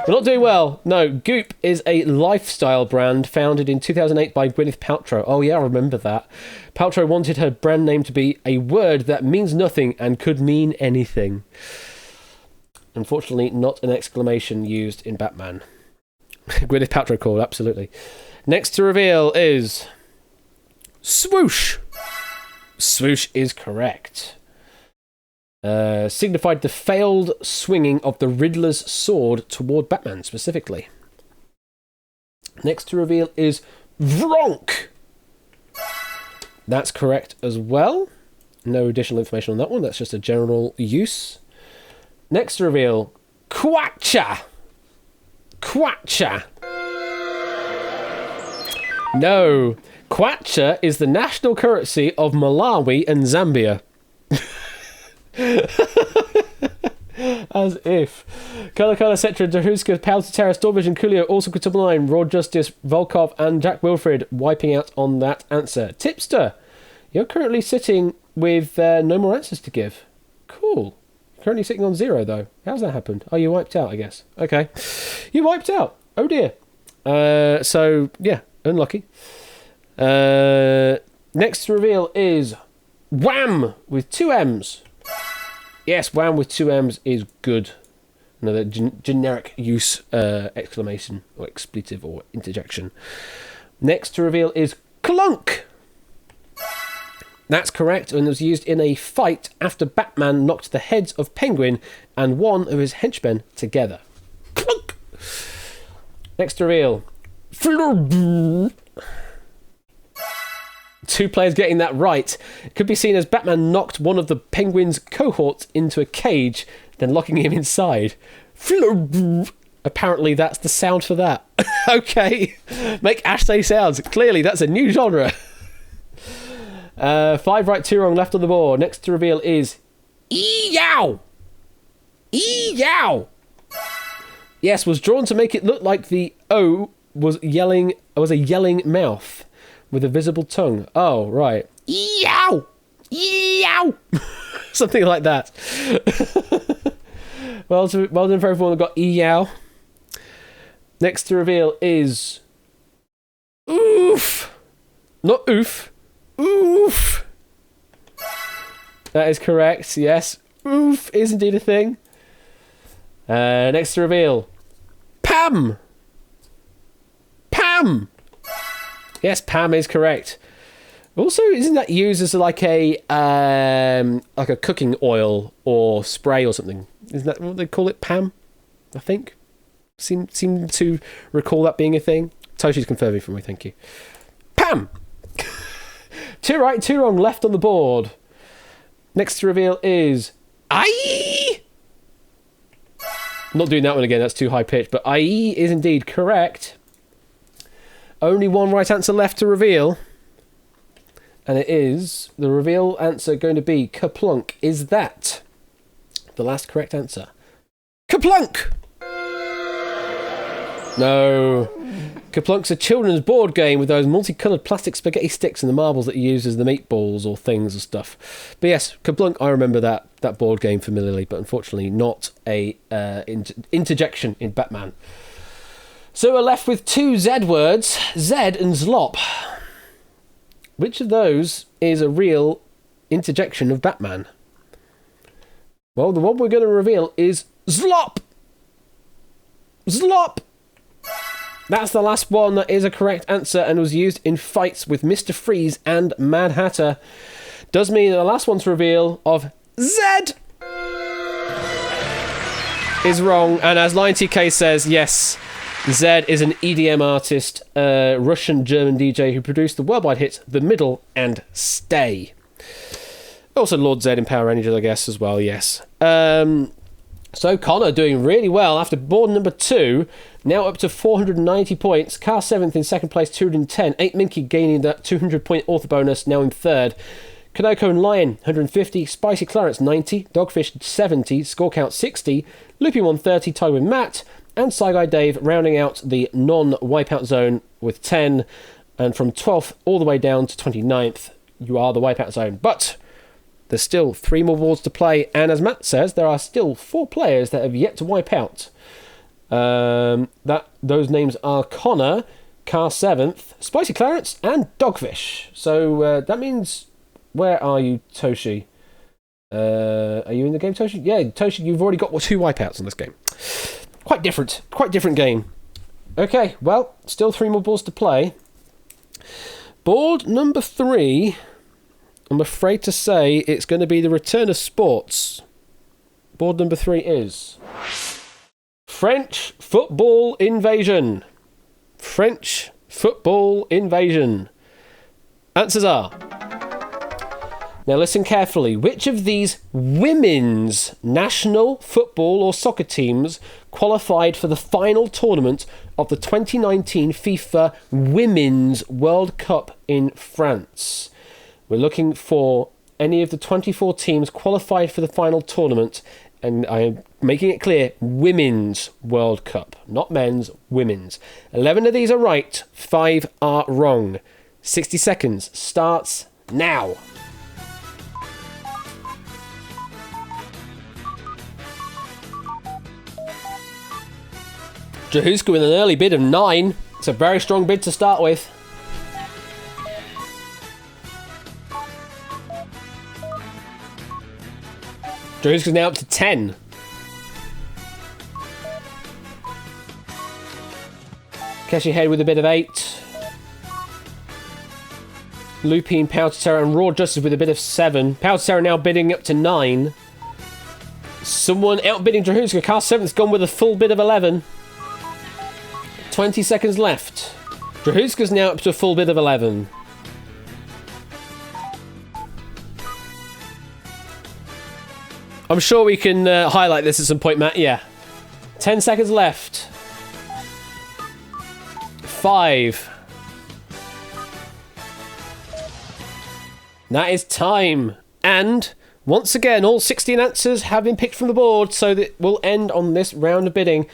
[SPEAKER 1] We're not doing well. No, Goop is a lifestyle brand founded in 2008 by Gwyneth Paltrow. Oh yeah, I remember that. Paltrow wanted her brand name to be a word that means nothing and could mean anything. Unfortunately, not an exclamation used in Batman. Gwyneth Paltrow call, absolutely. Next to reveal is swoosh. Swoosh is correct. Signified the failed swinging of the Riddler's sword toward Batman, specifically. Next to reveal is Vronk. That's correct as well. No additional information on that one. That's just a general use. Next to reveal, Quacha. Quacha. No. Kwacha is the national currency of Malawi and Zambia. As if. Color, Cetra, Dahuska, Palta, Terra, Storvision, Coolio, also Kutubaline, Raw Justice, Volkov, and Jack Wilfred wiping out on that answer. Tipster, you're currently sitting with no more answers to give. Cool. You're currently sitting on 0, though. How's that happened? Oh, you wiped out, I guess. Okay. You wiped out. Oh, dear. So, yeah, unlucky. Next to reveal is Wham! With 2 M's. Yes, Wham! With 2 M's is good. Another generic use exclamation or expletive or interjection. Next to reveal is Clunk. That's correct, and it was used in a fight after Batman knocked the heads of Penguin and one of his henchmen together. Clunk. Next to reveal, Flurb. 2 players getting that right. It could be seen as Batman knocked one of the Penguin's cohorts into a cage, then locking him inside. Flurb. Apparently that's the sound for that. Okay. Make Ash say sounds. Clearly that's a new genre. 5 right, 2 wrong, left on the board. Next to reveal is E-yow. E-yow. Yes, was drawn to make it look like the O was a yelling mouth with a visible tongue. Oh, right. E-yow. E-yow. Something like that. Well done for everyone that got E-yow. Next to reveal is oof. Not oof. Oof. That is correct, yes. Oof is indeed a thing. Next to reveal, Pam. Pam. Yes, Pam is correct. Also, isn't that used as like a cooking oil or spray or something? Isn't that what they call it? Pam, I think. Seem to recall that being a thing. Toshi's confirming for me, thank you. Pam. 2 right, 2 wrong, left on the board. Next to reveal is IE. Not doing that one again, that's too high pitched, but IE is indeed correct. Only 1 right answer left to reveal. And it is the reveal answer going to be Kaplunk. Is that the last correct answer? Kaplunk! No. Kaplunk's a children's board game with those multicoloured plastic spaghetti sticks and the marbles that you use as the meatballs or things or stuff. But yes, Kaplunk, I remember that board game familiarly, but unfortunately not a interjection in Batman. So we're left with 2 Z words, Zed and Zlop. Which of those is a real interjection of Batman? Well, the one we're going to reveal is Zlop! Zlop! That's the last one that is a correct answer and was used in fights with Mr. Freeze and Mad Hatter. Does mean the last one to reveal of Zed is wrong. And as Lion TK says, yes, Zed is an EDM artist, Russian-German DJ who produced the worldwide hits The Middle and Stay. Also Lord Zed in Power Rangers, I guess, as well, yes. So Connor doing really well after board number 2, now up to 490 points. Car 7th in second place, 210. 8 Minky gaining that 200 point author bonus, now in third. Kanoko and Lion, 150. Spicy Clarence, 90. Dogfish, 70. Score count, 60. Loopy, 130, tied with Matt. And Saigai Dave rounding out the non-wipeout zone with 10. And from 12th all the way down to 29th, you are the wipeout zone. But there's still 3 more boards to play, and as Matt says, there are still 4 players that have yet to wipe out. Those names are Connor, Car 7th, Spicy Clarence, and Dogfish. So that means, where are you, Toshi? Are you in the game, Toshi? Yeah, Toshi, you've already got 2 wipeouts on this game. Quite different game. Okay, well, still 3 more boards to play. Board number 3, I'm afraid to say it's going to be the return of sports. Board number 3 is French football invasion. French football invasion. Answers are... Now listen carefully. Which of these women's national football or soccer teams qualified for the final tournament of the 2019 FIFA Women's World Cup in France? We're looking for any of the 24 teams qualified for the final tournament, and I am making it clear, Women's World Cup, not men's, women's. 11 of these are right, 5 are wrong. 60 seconds starts now. Jahuska with an early bid of 9. It's a very strong bid to start with. Jahuska's now up to 10. Keshi Head with a bid of 8. Lupine, Powder Terror and Raw Justice with a bid of 7. Powder Terror now bidding up to 9. Someone outbidding Jahuska. Cast 7th's gone with a full bid of 11. 20 seconds left. Jahuska's now up to a full bid of 11. I'm sure we can highlight this at some point, Matt. Yeah. 10 seconds left. 5. That is time. And once again, all 16 answers have been picked from the board, so that we'll end on this round of bidding.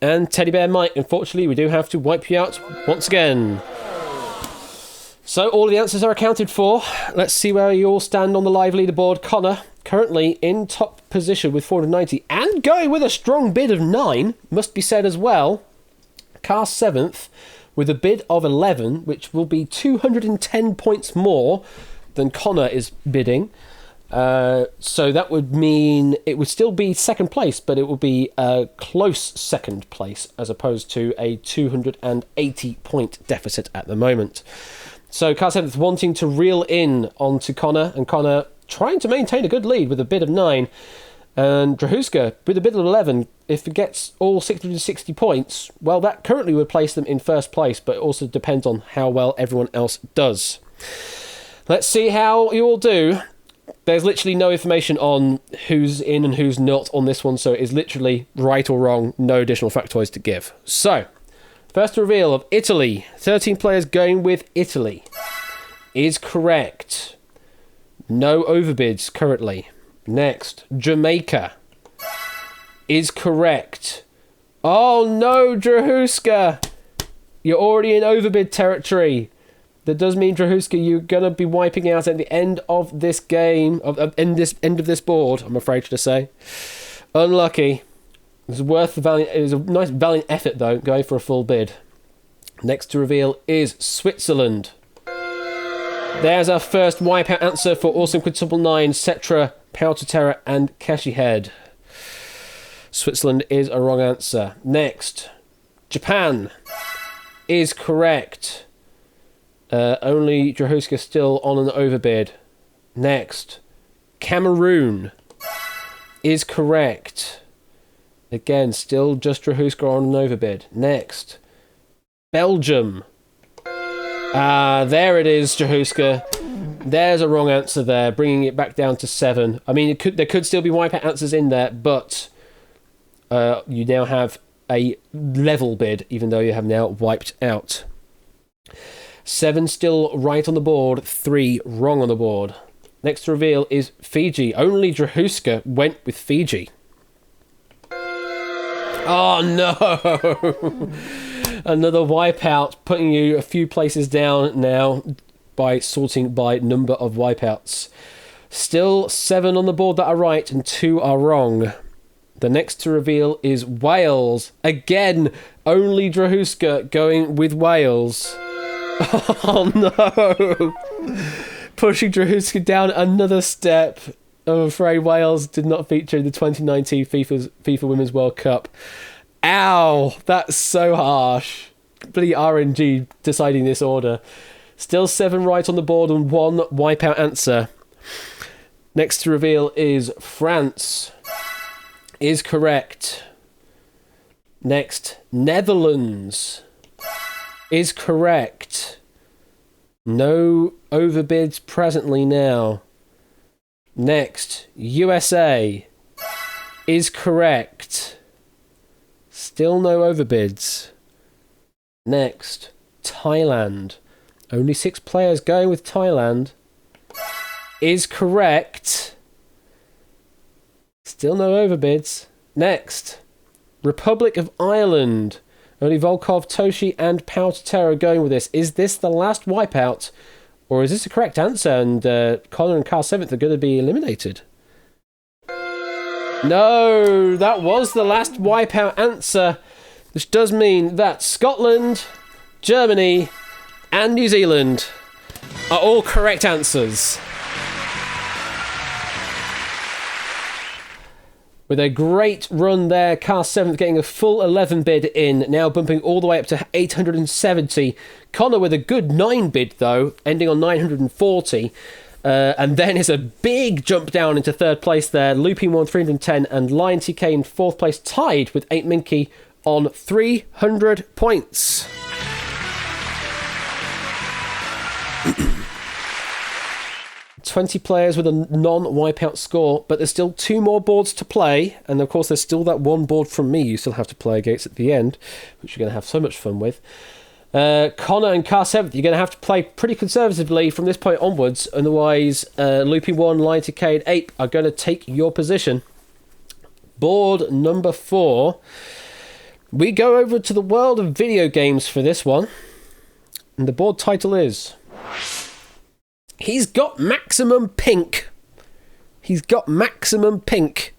[SPEAKER 1] And Teddy Bear Mike, unfortunately, we do have to wipe you out once again. So all the answers are accounted for. Let's see where you all stand on the live leaderboard. Connor, currently in top position with 490 and going with a strong bid of 9, must be said as well. Cast 7th with a bid of 11, which will be 210 points more than Connor is bidding. So that would mean it would still be second place, but it will be a close second place as opposed to a 280 point deficit at the moment. So Cast 7th wanting to reel in onto Connor, and Connor trying to maintain a good lead with a bid of 9. And Drahuska with a bid of 11, if it gets all 660 points, well, that currently would place them in first place, but it also depends on how well everyone else does. Let's see how you all do. There's literally no information on who's in and who's not on this one, so it is literally right or wrong, no additional factoids to give. So, first reveal of Italy. 13 players going with Italy is correct. No overbids currently. Next, Jamaica is correct. Oh no, Drahuska! You're already in overbid territory. That does mean, Drahuska, you're going to be wiping out at the end of this game, end of this board, I'm afraid to say. Unlucky. It was a nice valiant effort, though, going for a full bid. Next to reveal is Switzerland. There's our first wipeout answer for Awesome Quintuple 9, Cetra, Powder Terror, and Keshi Head. Switzerland is a wrong answer. Next, Japan is correct. Only Drahuska still on an overbid. Next, Cameroon is correct. Again, still just Drahuska on an overbid. Next, Belgium. There it is, Drahuska. There's a wrong answer there, bringing it back down to 7. I mean, there could still be wipeout answers in there, but you now have a level bid, even though you have now wiped out. 7 still right on the board, 3 wrong on the board. Next to reveal is Fiji. Only Drahuska went with Fiji. Oh no! Another wipeout, putting you a few places down now by sorting by number of wipeouts. Still 7 on the board that are right and 2 are wrong. The next to reveal is Wales. Again, only Drahuska going with Wales. Oh no! Pushing Drahuska down another step. I'm afraid Wales did not feature in the 2019 FIFA Women's World Cup. Ow, that's so harsh. Bloody RNG deciding this order. Still 7 right on the board and 1 wipeout answer. Next to reveal is France. Is correct. Next, Netherlands. Is correct. No overbids presently now. Next, USA. Is correct. Still no overbids. Next, Thailand. Only 6 players going with Thailand. Is correct. Still no overbids. Next, Republic of Ireland. Only Volkov, Toshi and Powterterra going with this. Is this the last wipeout? Or is this the correct answer and Connor and Carl 7th are going to be eliminated? No, that was the last wipeout answer, which does mean that Scotland, Germany and New Zealand are all correct answers. With a great run there, Cast 7th getting a full 11 bid in, now bumping all the way up to 870. Connor with a good 9 bid though, ending on 940. And then is a big jump down into 3rd place there. Looping 1 310 and Lion TK in 4th place, tied with 8 Minky on 300 points. $20 players with a non-wipeout score, but there's still 2 more boards to play, and of course there's still that 1 board from me you still have to play against at the end, which you're going to have so much fun with. Connor and Car 7th, you're going to have to play pretty conservatively from this point onwards, otherwise Looping 1, Lion to K and Ape are going to take your position. Board number 4. We go over to the world of video games for this one, and the board title is... He's got maximum pink. He's got maximum pink.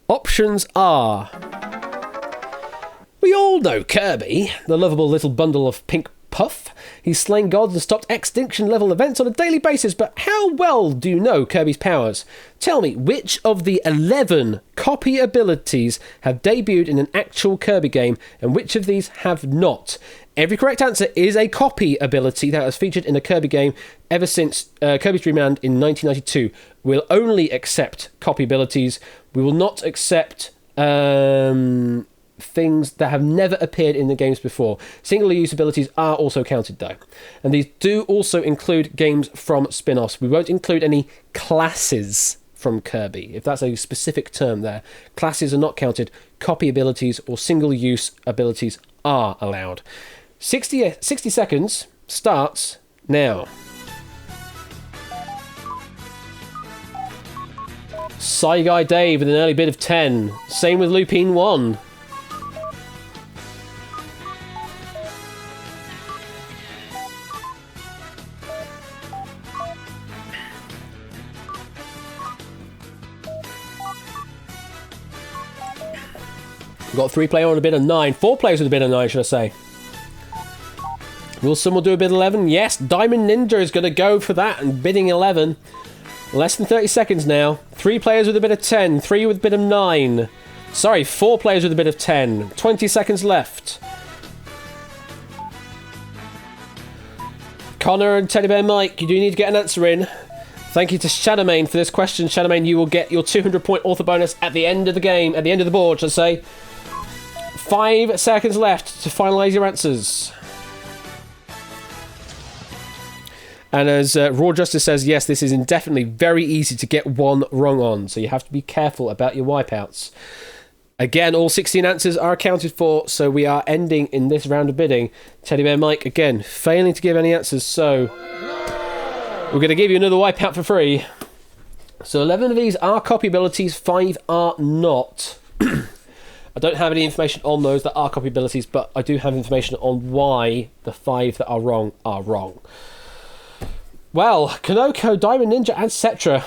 [SPEAKER 1] Options are... We all know Kirby, the lovable little bundle of pink puff. He's slain gods and stopped extinction-level events on a daily basis, but how well do you know Kirby's powers? Tell me, which of the 11 copy abilities have debuted in an actual Kirby game, and which of these have not? Every correct answer is a copy ability that has featured in a Kirby game ever since Kirby's Dream Land in 1992. We'll only accept copy abilities. We will not accept... things that have never appeared in the games before. Single-use abilities are also counted though. And these do also include games from spin-offs. We won't include any classes from Kirby, if that's a specific term there. Classes are not counted. Copy abilities or single-use abilities are allowed. 60 seconds starts now. Shy Guy Dave with an early bid of 10. Same with Lupine 1. We've got 3 players on a bid of 9. 4 players with a bid of 9, should I say. Will someone do a bid 11? Yes, Diamond Ninja is going to go for that and bidding 11. Less than 30 seconds now. 3 players with a bid of 10. 3 with a bid of 9. Sorry, 4 players with a bid of 10. 20 seconds left. Connor and Teddy Bear Mike, you do need to get an answer in. Thank you to Shadowmane for this question. Shadowmane, you will get your 200-point author bonus at the end of the game, at the end of the board, should I say. 5 seconds left to finalise your answers. And as Raw Justice says, yes, this is indefinitely very easy to get 1 wrong on, so you have to be careful about your wipeouts. Again, all 16 answers are accounted for, so we are ending in this round of bidding. Teddy Bear Mike, again, failing to give any answers, so we're going to give you another wipeout for free. So 11 of these are copy abilities, 5 are not. I don't have any information on those that are copy abilities, but I do have information on why the 5 that are wrong are wrong. Well, Kanoko, Diamond Ninja, etc.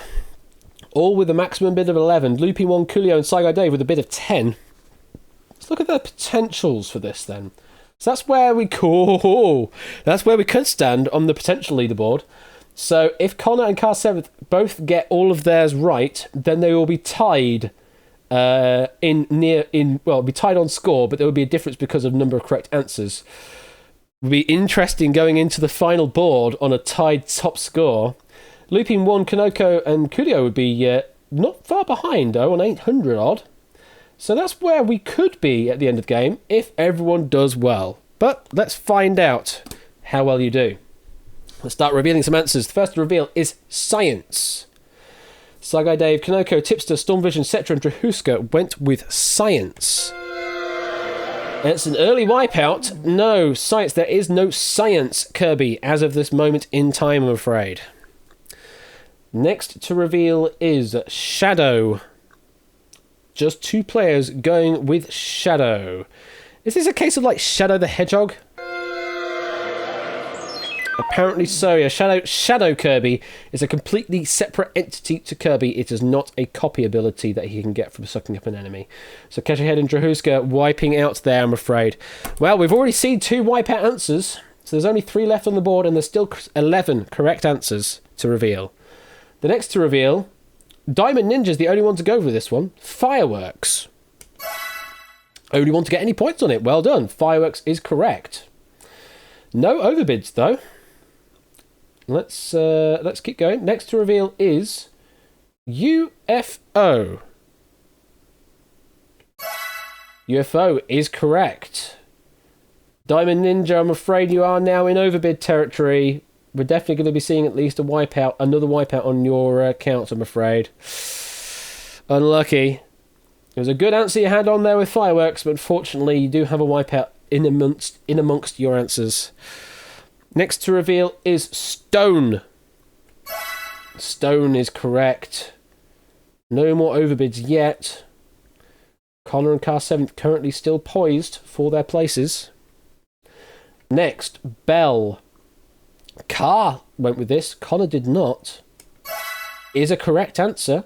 [SPEAKER 1] all with a maximum bid of 11. Loopy 1, Coolio, and Saigai Dave with a bid of 10. Let's look at the potentials for this then. So that's where we could stand on the potential leaderboard. So if Connor and Car 7th both get all of theirs right, then they will be tied be tied on score, but there will be a difference because of number of correct answers. It will be interesting going into the final board on a tied top score. Looping 1, Kanoko and Kudio would be not far behind, though, on 800 odd. So that's where we could be at the end of the game if everyone does well. But let's find out how well you do. Let's start revealing some answers. The first to reveal is science. Sagai Dave, Kanoko, Tipster, Stormvision, Cetra and Drahuska went with science. And it's an early wipeout. No, science. There is no science, Kirby, as of this moment in time, I'm afraid. Next to reveal is Shadow. Just 2 players going with Shadow. Is this a case of like Shadow the Hedgehog? Apparently so, yeah. Shadow Kirby is a completely separate entity to Kirby. It is not a copy ability that he can get from sucking up an enemy. So Keshahead and Drahuska wiping out there, I'm afraid. Well, we've already seen 2 wipeout answers, so there's only 3 left on the board, and there's still 11 correct answers to reveal. The next to reveal, Diamond Ninja's the only one to go with this one. Fireworks. Only one to get any points on it. Well done. Fireworks is correct. No overbids, though. Let's keep going. Next to reveal is UFO. UFO is correct. Diamond Ninja, I'm afraid you are now in overbid territory. We're definitely going to be seeing at least another wipeout on your account, I'm afraid. Unlucky. It was a good answer you had on there with fireworks, but unfortunately you do have a wipeout in amongst your answers. Next to reveal is Stone. Stone is correct. No more overbids yet. Connor and Car 7th currently still poised for their places. Next, Bell. Car went with this. Connor did not. Is a correct answer.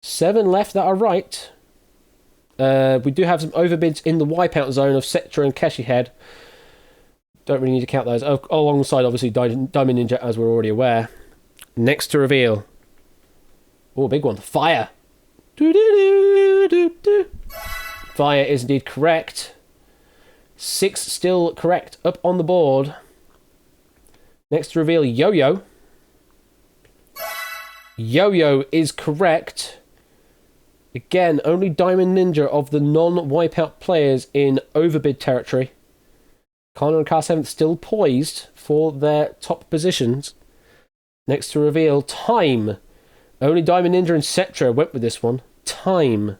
[SPEAKER 1] 7 left that are right. We do have some overbids in the wipeout zone of Cetra and Keshihead. Don't really need to count those. Alongside, obviously, Diamond Ninja, as we're already aware. Next to reveal. Oh, big one. Fire. Fire is indeed correct. 6 still correct up on the board. Next to reveal, Yo-Yo. Yo-Yo is correct. Again, only Diamond Ninja of the non-wipeout players in overbid territory. Connor and Car 7th still poised for their top positions. Next to reveal, Time. Only Diamond Ninja and Cetra went with this one. Time.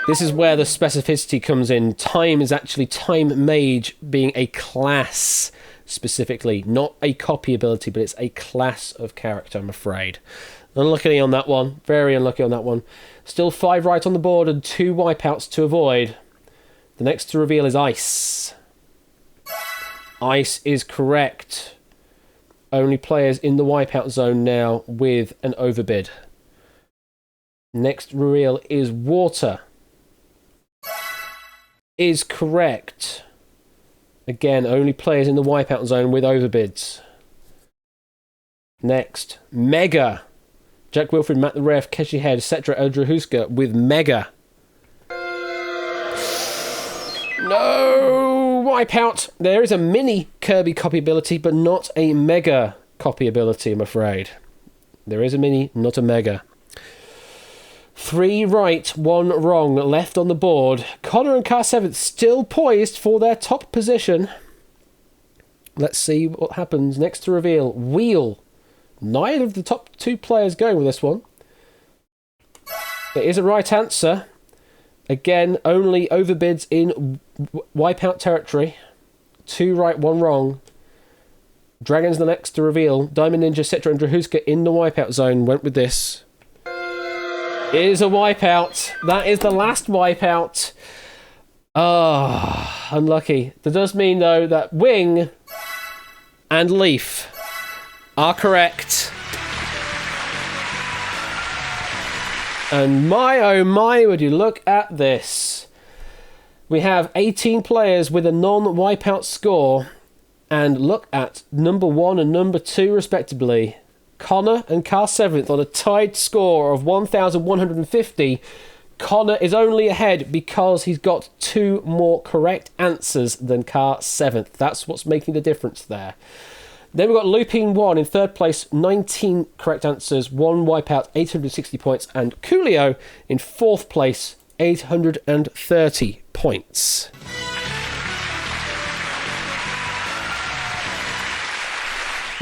[SPEAKER 1] This is where the specificity comes in. Time is actually Time Mage being a class specifically. Not a copy ability, but it's a class of character, I'm afraid. Unlucky on that one. Very unlucky on that one. Still 5 right on the board and 2 wipeouts to avoid. The next to reveal is Ice. Ice is correct. Only players in the wipeout zone now with an overbid. Next reveal is Water. Is correct. Again, only players in the wipeout zone with overbids. Next, Mega. Jack Wilfred, Matt the Ref, Keshi Head, Cetra Eldrahuska with Mega. No wipeout. There is a mini Kirby copy ability, but not a Mega copy ability, I'm afraid. There is a mini, not a Mega. 3 right, 1 wrong left on the board. Connor and Car 7th still poised for their top position. Let's see what happens. Next to reveal, Wheel. Neither of the top 2 players going with this one. It is a right answer. Again, only overbids in wipeout territory. 2 right, 1 wrong. Dragon's the next to reveal. Diamond Ninja, Cetra and Drahuska in the wipeout zone went with this. It is a wipeout. That is the last wipeout. Ah, unlucky. That does mean, though, that Wing and Leaf are correct. And my oh my, would you look at this. We have 18 players with a non-wipeout score, And look at number 1 and number 2, respectively. Connor and Car 7th on a tied score of 1,150. Connor is only ahead because he's got 2 more correct answers than Car 7th. That's what's making the difference there. Then we've got Lupine 1 in 3rd place, 19 correct answers, 1 wipeout, 860 points. And Coolio in 4th place, 830 points.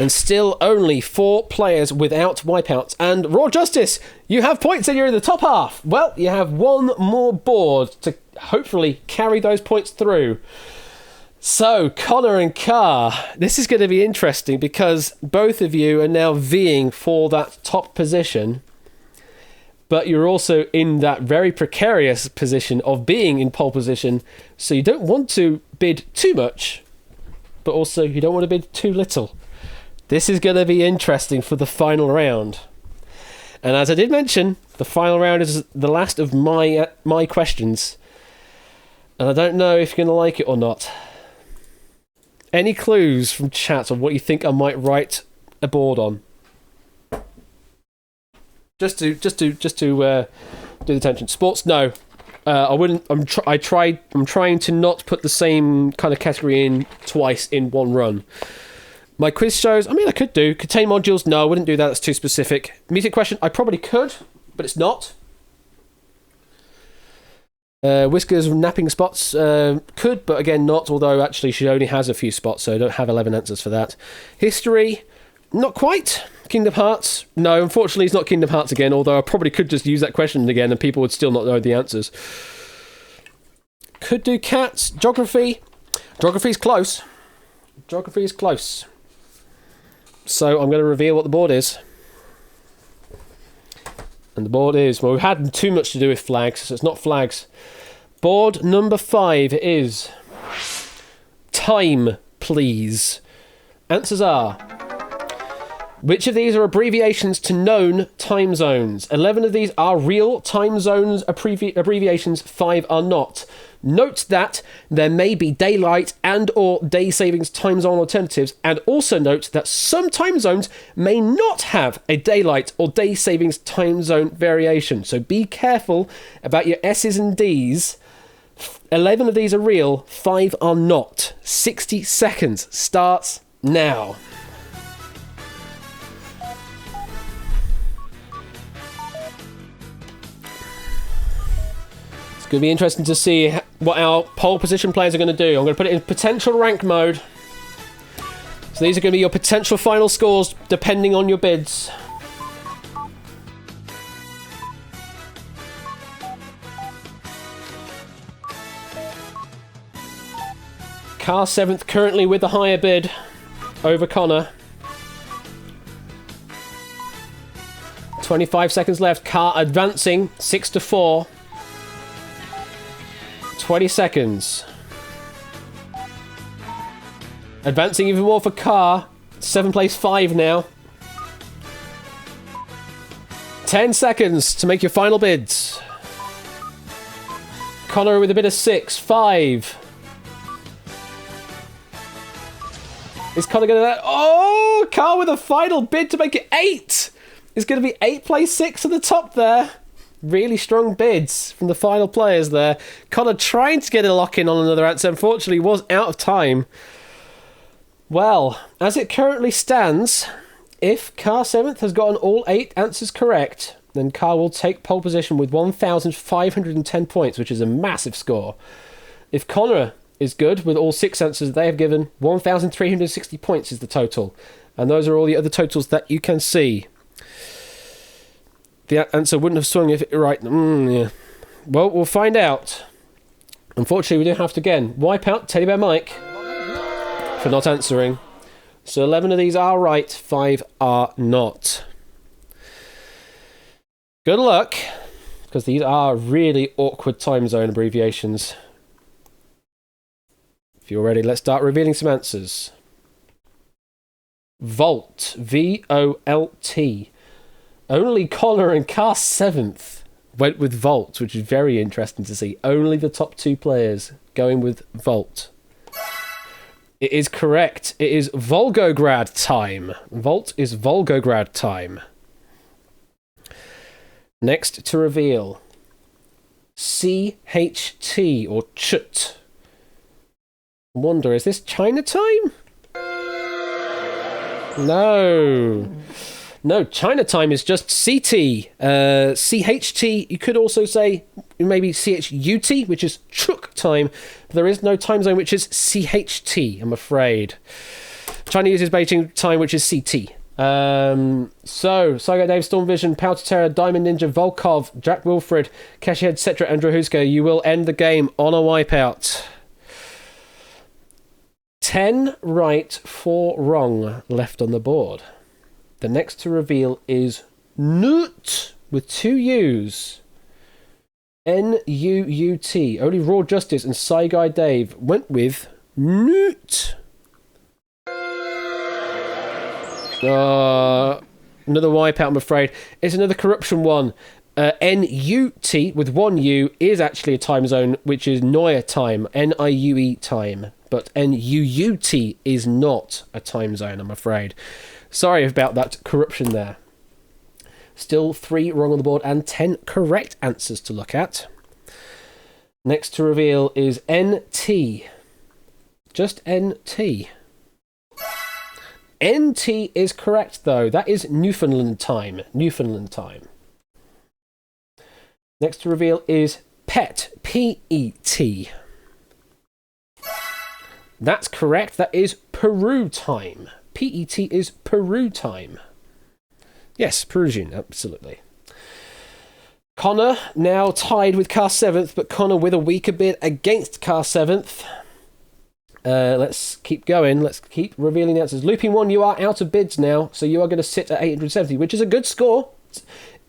[SPEAKER 1] And still only 4 players without wipeouts. And Raw Justice, you have points and you're in the top half. Well, you have 1 more board to hopefully carry those points through. So, Connor and Carr, this is going to be interesting because both of you are now vying for that top position. But you're also in that very precarious position of being in pole position. So you don't want to bid too much, but also you don't want to bid too little. This is going to be interesting for the final round. And as I did mention, the final round is the last of my questions. And I don't know if you're going to like it or not. Any clues from chat on what you think I might write a board on? Just to do the tension. Sports, no. I wouldn't. I'm trying to not put the same kind of category in twice in one run. My quiz shows, I mean, I could do. Contain modules, no, I wouldn't do that. That's too specific. Music question, I probably could, but it's not. Whiskers napping spots, could, but again, not. Although, actually, she only has a few spots, so I don't have 11 answers for that. History, not quite. Kingdom Hearts, no, unfortunately, it's not Kingdom Hearts again, although I probably could just use that question again and people would still not know the answers. Could do cats. Geography. Geography's close. Geography is close. So I'm going to reveal what the board is. And the board is, well, we've had too much to do with flags, so it's not flags. Board number 5 is time, please. Answers are: which of these are abbreviations to known time zones? 11 of these are real time zones abbreviations, 5 are not. Note that there may be daylight and or day savings time zone alternatives, and also note that some time zones may not have a daylight or day savings time zone variation. So be careful about your S's and D's. 11 of these are real, 5 are not. 60 seconds starts now. It's going to be interesting to see what our pole position players are going to do. I'm going to put it in potential rank mode. So these are going to be your potential final scores depending on your bids. Car 7th currently with the higher bid over Connor. 25 seconds left. Car advancing 6-4. 20 seconds. Advancing even more for Car. 7th place 5 now. 10 seconds to make your final bids. Connor with a bid of 6, 5. Is Connor going to... Oh! Car with a final bid to make it 8! It's going to be 8 place 6 at the top there. Really strong bids from the final players there. Connor trying to get a lock in on another answer. Unfortunately, was out of time. Well, as it currently stands, if Car 7th has gotten all 8 answers correct, then Car will take pole position with 1,510 points, which is a massive score. If Connor is good with all 6 answers they have given, 1,360 points is the total. And those are all the other totals that you can see. The answer wouldn't have swung if it right. Yeah. Well, we'll find out. Unfortunately, we do have to again wipe out Teddy Bear Mike for not answering. So 11 of these are right, 5 are not. Good luck, because these are really awkward time zone abbreviations. If you're ready, let's start revealing some answers. Volt, V-O-L-T. Only Connor and Car 7th went with Volt, which is very interesting to see. Only the top 2 players going with Volt. It is correct. It is Volgograd time. Volt is Volgograd time. Next to reveal. CHT or CHT. I wonder, is this China time? No. No, China time is just CT. CHT, you could also say maybe CHUT, which is Chuk time. But there is no time zone, which is CHT, I'm afraid. China uses Beijing time, which is CT. So, Saigo Dave, Storm Vision, Powder Terror, Diamond Ninja, Volkov, Jack Wilfred, Cashihead, Cetra, and Drahuska, you will end the game on a wipeout. 10 right, 4 wrong left on the board. The next to reveal is Nut with 2 U's. N-U-U-T. Only Raw Justice and Saigai Dave went with Nut. Another wipeout, I'm afraid. It's another corruption one. N-U-T with 1 U is actually a time zone, which is Neue time, N-I-U-E time. But N-U-U-T is not a time zone, I'm afraid. Sorry about that corruption there. Still 3 wrong on the board and 10 correct answers to look at. Next to reveal is NT. Just NT. NT is correct, though. That is Newfoundland time. Newfoundland time. Next to reveal is PET. P-E-T. That's correct. That is Peru time. PET is Peru time. Yes, Perusian, absolutely. Connor now tied with Car 7th, but Connor with a weaker bid against Car 7th. Let's keep going. Let's keep revealing the answers. Looping 1, you are out of bids now, so you are going to sit at 870, which is a good score.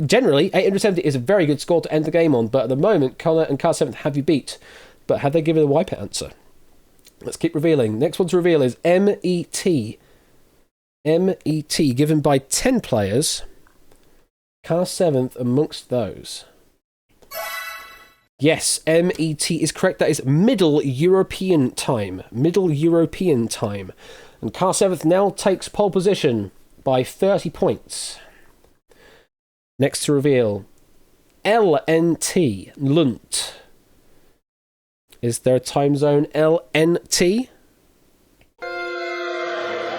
[SPEAKER 1] Generally, 870 is a very good score to end the game on, but at the moment, Connor and Car 7th have you beat. But have they given a wipeout answer? Let's keep revealing. Next one to reveal is MET. MET, given by 10 players. Car 7th amongst those. Yes, MET is correct. That is Middle European time. Middle European time. And Car 7th now takes pole position by 30 points. Next to reveal. LNT. Lunt. Is there a time zone LNT?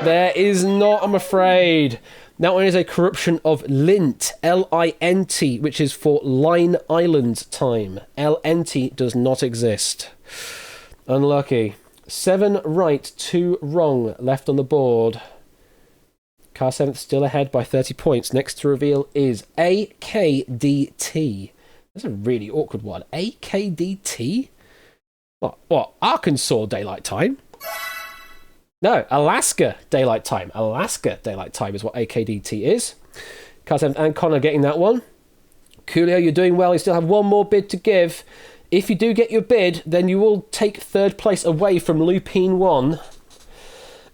[SPEAKER 1] There is not, I'm afraid. That one is a corruption of Lint, L-I-N-T, which is for Line Island time. LNT does not exist. Unlucky. 7 right, 2 wrong left on the board. Car 7th still ahead by 30 points. Next to reveal is AKDT. That's a really awkward one. AKDT? What? Arkansas Daylight Time? No, Alaska Daylight Time. Alaska Daylight Time is what AKDT is. Car 7th and Connor getting that one. Coolio, you're doing well. You still have one more bid to give. If you do get your bid, then you will take 3rd place away from Lupine 1.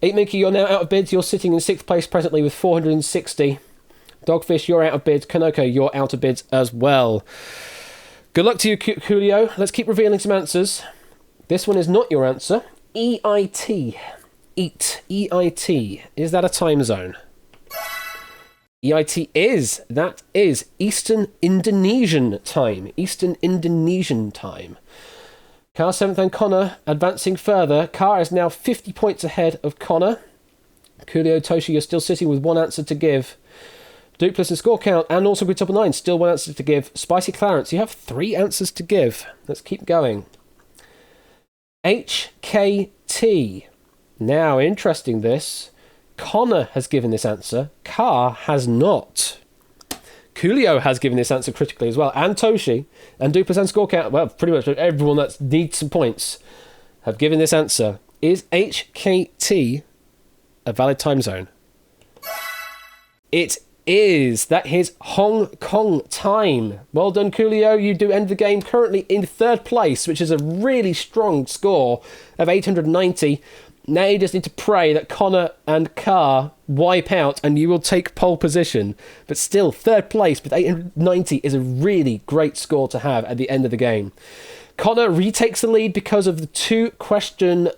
[SPEAKER 1] 8 Mickey, you're now out of bids. You're sitting in 6th place presently with 460. Dogfish, you're out of bids. Kanoko, you're out of bids as well. Good luck to you, Coolio. Let's keep revealing some answers. This one is not your answer. EIT. Eat. EIT. Is that a time zone? EIT is. That is Eastern Indonesian time. Eastern Indonesian time. Car 7th and Connor advancing further. Car is now 50 points ahead of Connor. Coolio, Toshi, you're still sitting with one answer to give. Dupless and Score Count and also Grid Top 9, still one answer to give. Spicy Clarence, you have 3 answers to give. Let's keep going. HKT. Now, interesting this. Connor has given this answer. Car has not. Coolio has given this answer critically as well. And Toshi. And Dupless and Score Count. Well, pretty much everyone that needs some points have given this answer. Is HKT a valid time zone? It is. That is Hong Kong time. Well done, Coolio. You do end the game currently in 3rd place, which is a really strong score of 890. Now you just need to pray that Connor and Carr wipe out and you will take pole position. But still, 3rd place with 890 is a really great score to have at the end of the game. Connor retakes the lead because of the 2-question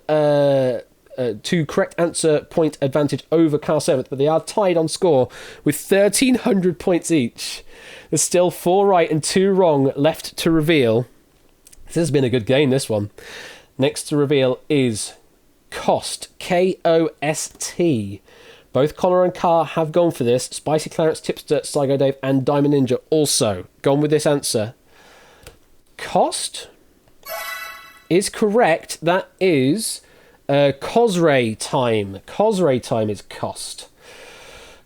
[SPEAKER 1] two correct answer point advantage over car 7th, but they are tied on score with 1,300 points each. There's still 4 right and 2 wrong left to reveal. This has been a good game, this one. Next to reveal is Cost, K-O-S-T. Both Connor and Carr have gone for this. Spicy Clarence, Tipster, Sligo Dave, and Diamond Ninja also gone with this answer. Cost is correct. That is Cosray time. Cosray time is Cost.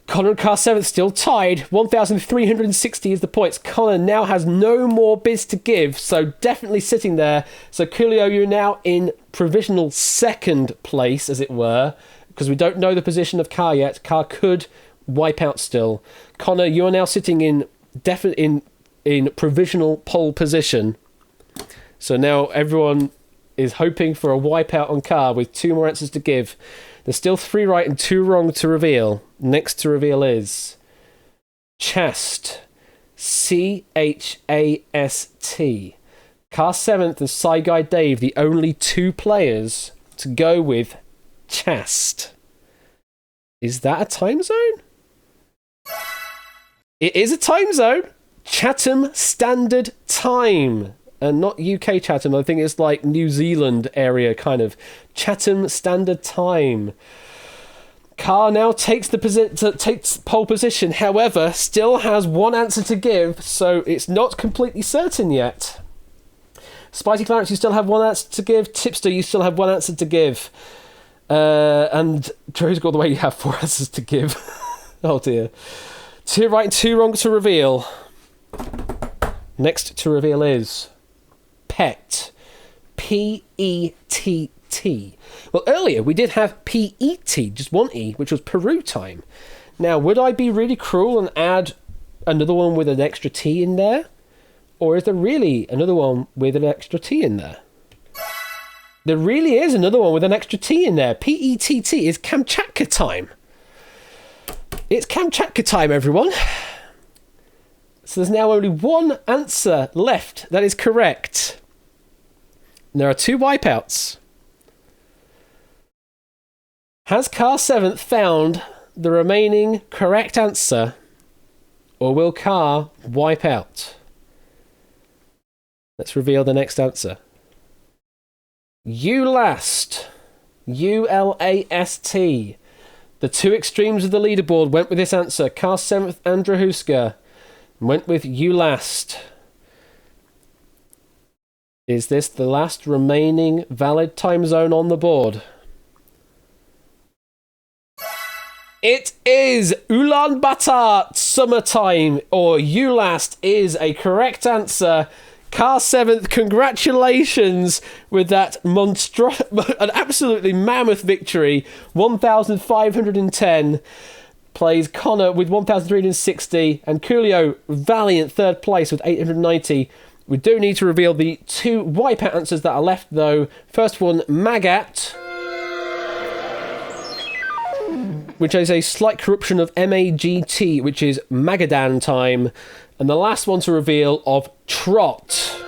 [SPEAKER 1] Connor and Carr 7th still tied. 1,360 is the points. Connor now has no more bids to give, so definitely sitting there. So Coolio, you're now in provisional second place, as it were, because we don't know the position of Carr yet. Carr could wipe out still. Connor, you are now sitting in provisional pole position. So now everyone is hoping for a wipeout on Carr with 2 more answers to give. There's still 3 right and 2 wrong to reveal. Next to reveal is Chast. C-H-A-S-T. Car 7th and Sci Guy Dave, the only 2 players to go with Chast. Is that a time zone? It is a time zone. Chatham Standard Time. And not UK Chatham, I think it's like New Zealand area kind of. Chatham Standard Time. Carr now takes pole position, however, still has 1 answer to give, so it's not completely certain yet. Spicy Clarence, you still have 1 answer to give. Tipster, you still have 1 answer to give. And Joe's got the way you have 4 answers to give. Oh dear. 2 right and 2 wrong to reveal. Next to reveal is Pet. P-E-T-T. Well, earlier we did have P-E-T, just 1 E, which was Peru time. Now, would I be really cruel and add another one with an extra T in there? Or is there really another one with an extra T in there? There really is another one with an extra T in there. P-E-T-T is Kamchatka time. It's Kamchatka time, everyone. So there's now only 1 answer left that is correct. There are 2 wipeouts. Has Carr 7th found the remaining correct answer, or will Carr wipe out? Let's reveal the next answer. Ulast. U-L-A-S-T. The 2 extremes of the leaderboard went with this answer. Carr 7th and Drahuska went with Ulast. Is this the last remaining valid time zone on the board? It is Ulaanbaatar summertime, or Ulast is a correct answer. Carr 7th, congratulations with that an absolutely mammoth victory. 1,510. Plays Connor with 1,360, and Coolio, valiant 3rd place with 890. We do need to reveal the 2 wipeout answers that are left, though. First one, Magat, which is a slight corruption of M-A-G-T, which is Magadan time. And the last one to reveal of Trot.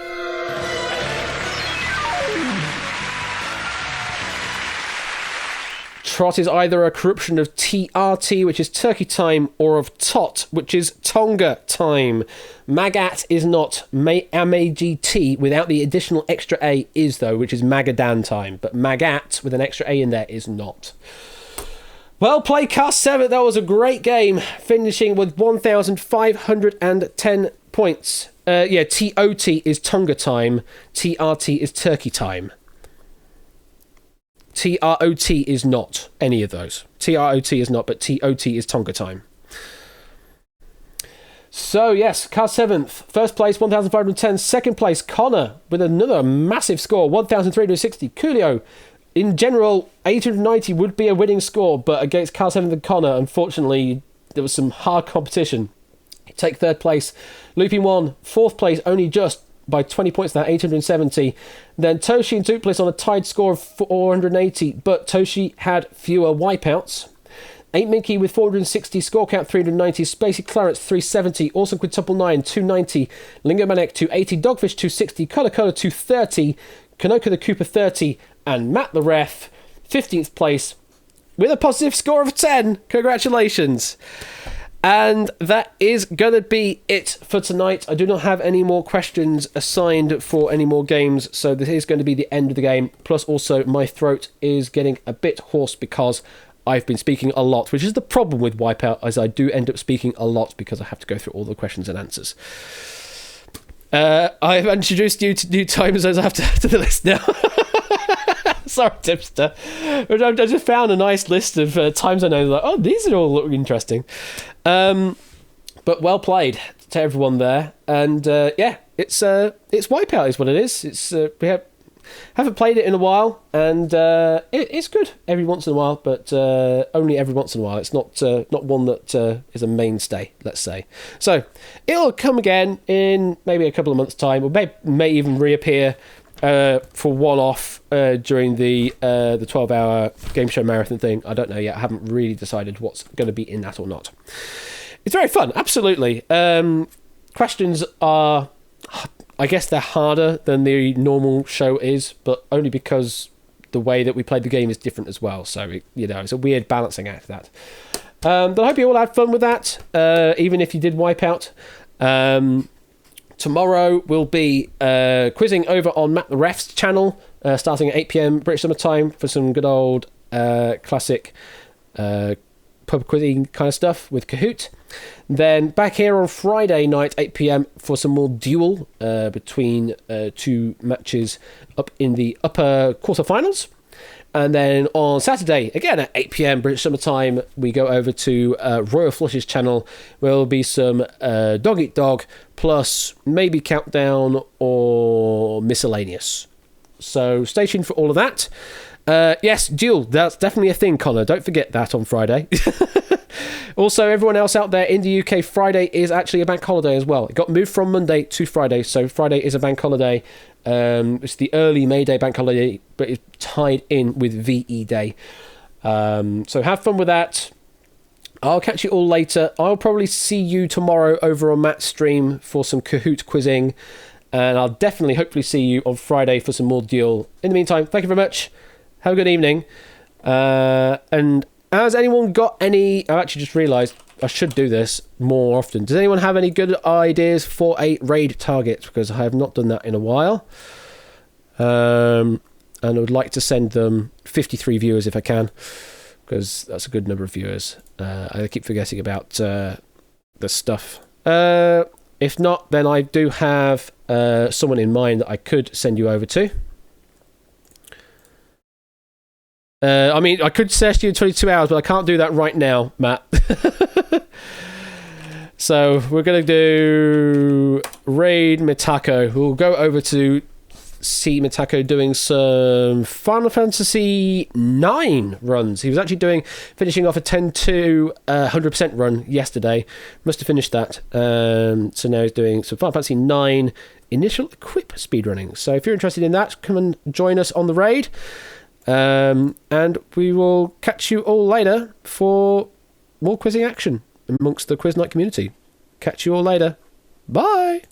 [SPEAKER 1] Trot is either a corruption of TRT, which is Turkey time, or of Tot, which is Tonga time. Magat is not. M-A-G-T without the additional extra A is, though, which is Magadan time. But Magat with an extra A in there is not. Well played, Car 7. That was a great game, finishing with 1,510 points. TOT is Tonga time. TRT is Turkey time. TROT is not any of those. TROT is not, but TOT is Tonga time. So, yes, Car 7th. First place, 1,510. Second place, Connor, with another massive score, 1,360. Coolio, in general, 890 would be a winning score, but against Car 7th and Connor, unfortunately, there was some hard competition. Take 3rd place. Looping 1, 4th place, only just by 20 points there, 870. Then Toshi and Duplis on a tied score of 480, but Toshi had fewer wipeouts. 8 Minky with 460, score count 390, Spacey Clarence 370, Awesome Quintuple 9 290, Lingo Manek 280, Dogfish 260, Cola Cola 230, Kanoka the Cooper 30, and Matt the Ref 15th place with a positive score of 10. Congratulations. And that is going to be it for tonight. I do not have any more questions assigned for any more games, so this is going to be the end of the game. Plus, also, my throat is getting a bit hoarse because I've been speaking a lot, which is the problem with Wipeout, as I do end up speaking a lot because I have to go through all the questions and answers. I've introduced you to new time zones. I have to add to the list now. Sorry, Tipster. But I just found a nice list of time zones. I was like, oh, these are all looking interesting. But well played to everyone there. And yeah, it's Wipeout is what it is. It's we haven't played it in a while, and it's good every once in a while, but only every once in a while. It's not one that is a mainstay, let's say. So it'll come again in maybe a couple of months' time, or may even reappear for one-off during the 12-hour game show marathon thing. I don't know yet. I haven't really decided what's going to be in that or not. It's very fun, absolutely. Questions are, I guess they're harder than the normal show is, but only because the way that we played the game is different as well. So, it's a weird balancing act, that. But I hope you all had fun with that, even if you did wipe out. Tomorrow we'll be quizzing over on Matt the Ref's channel, starting at 8 p.m. British Summer Time for some good old classic pub quizzing kind of stuff with Kahoot. Then back here on Friday night, 8 p.m. for some more duel between two matches up in the upper quarterfinals. And then on Saturday, again at 8 p.m. British Summer Time, we go over to Royal Flush's channel, where there'll be some Dog Eat Dog, plus maybe Countdown or Miscellaneous. So stay tuned for all of that. Yes, duel, that's definitely a thing, Connor. Don't forget that on Friday. Also, everyone else out there in the UK, Friday is actually a bank holiday as well. It got moved from Monday to Friday, so Friday is a bank holiday. It's the early May Day bank holiday, but it's tied in with VE Day. So have fun with that. I'll catch you all later. I'll probably see you tomorrow over on Matt's stream for some Kahoot quizzing. And I'll definitely, hopefully, see you on Friday for some more duel. In the meantime, thank you very much. Have a good evening. And has anyone got any... I actually just realised I should do this more often. Does anyone have any good ideas for a raid target? Because I have not done that in a while. And I would like to send them 53 viewers if I can, because that's a good number of viewers. I keep forgetting about the stuff. If not, then I do have someone in mind that I could send you over to. I mean, I could suggest you in 22 hours, but I can't do that right now, Matt. So we're going to do Raid Mitako. We'll go over to see Mitako doing some Final Fantasy 9 runs. He was actually finishing off a 10 to 100% run yesterday. Must have finished that. So now he's doing some Final Fantasy 9 initial equip speedrunning. So if you're interested in that, come and join us on the raid. And we will catch you all later for more quizzing action amongst the Quiz Night community. Catch you all later. Bye!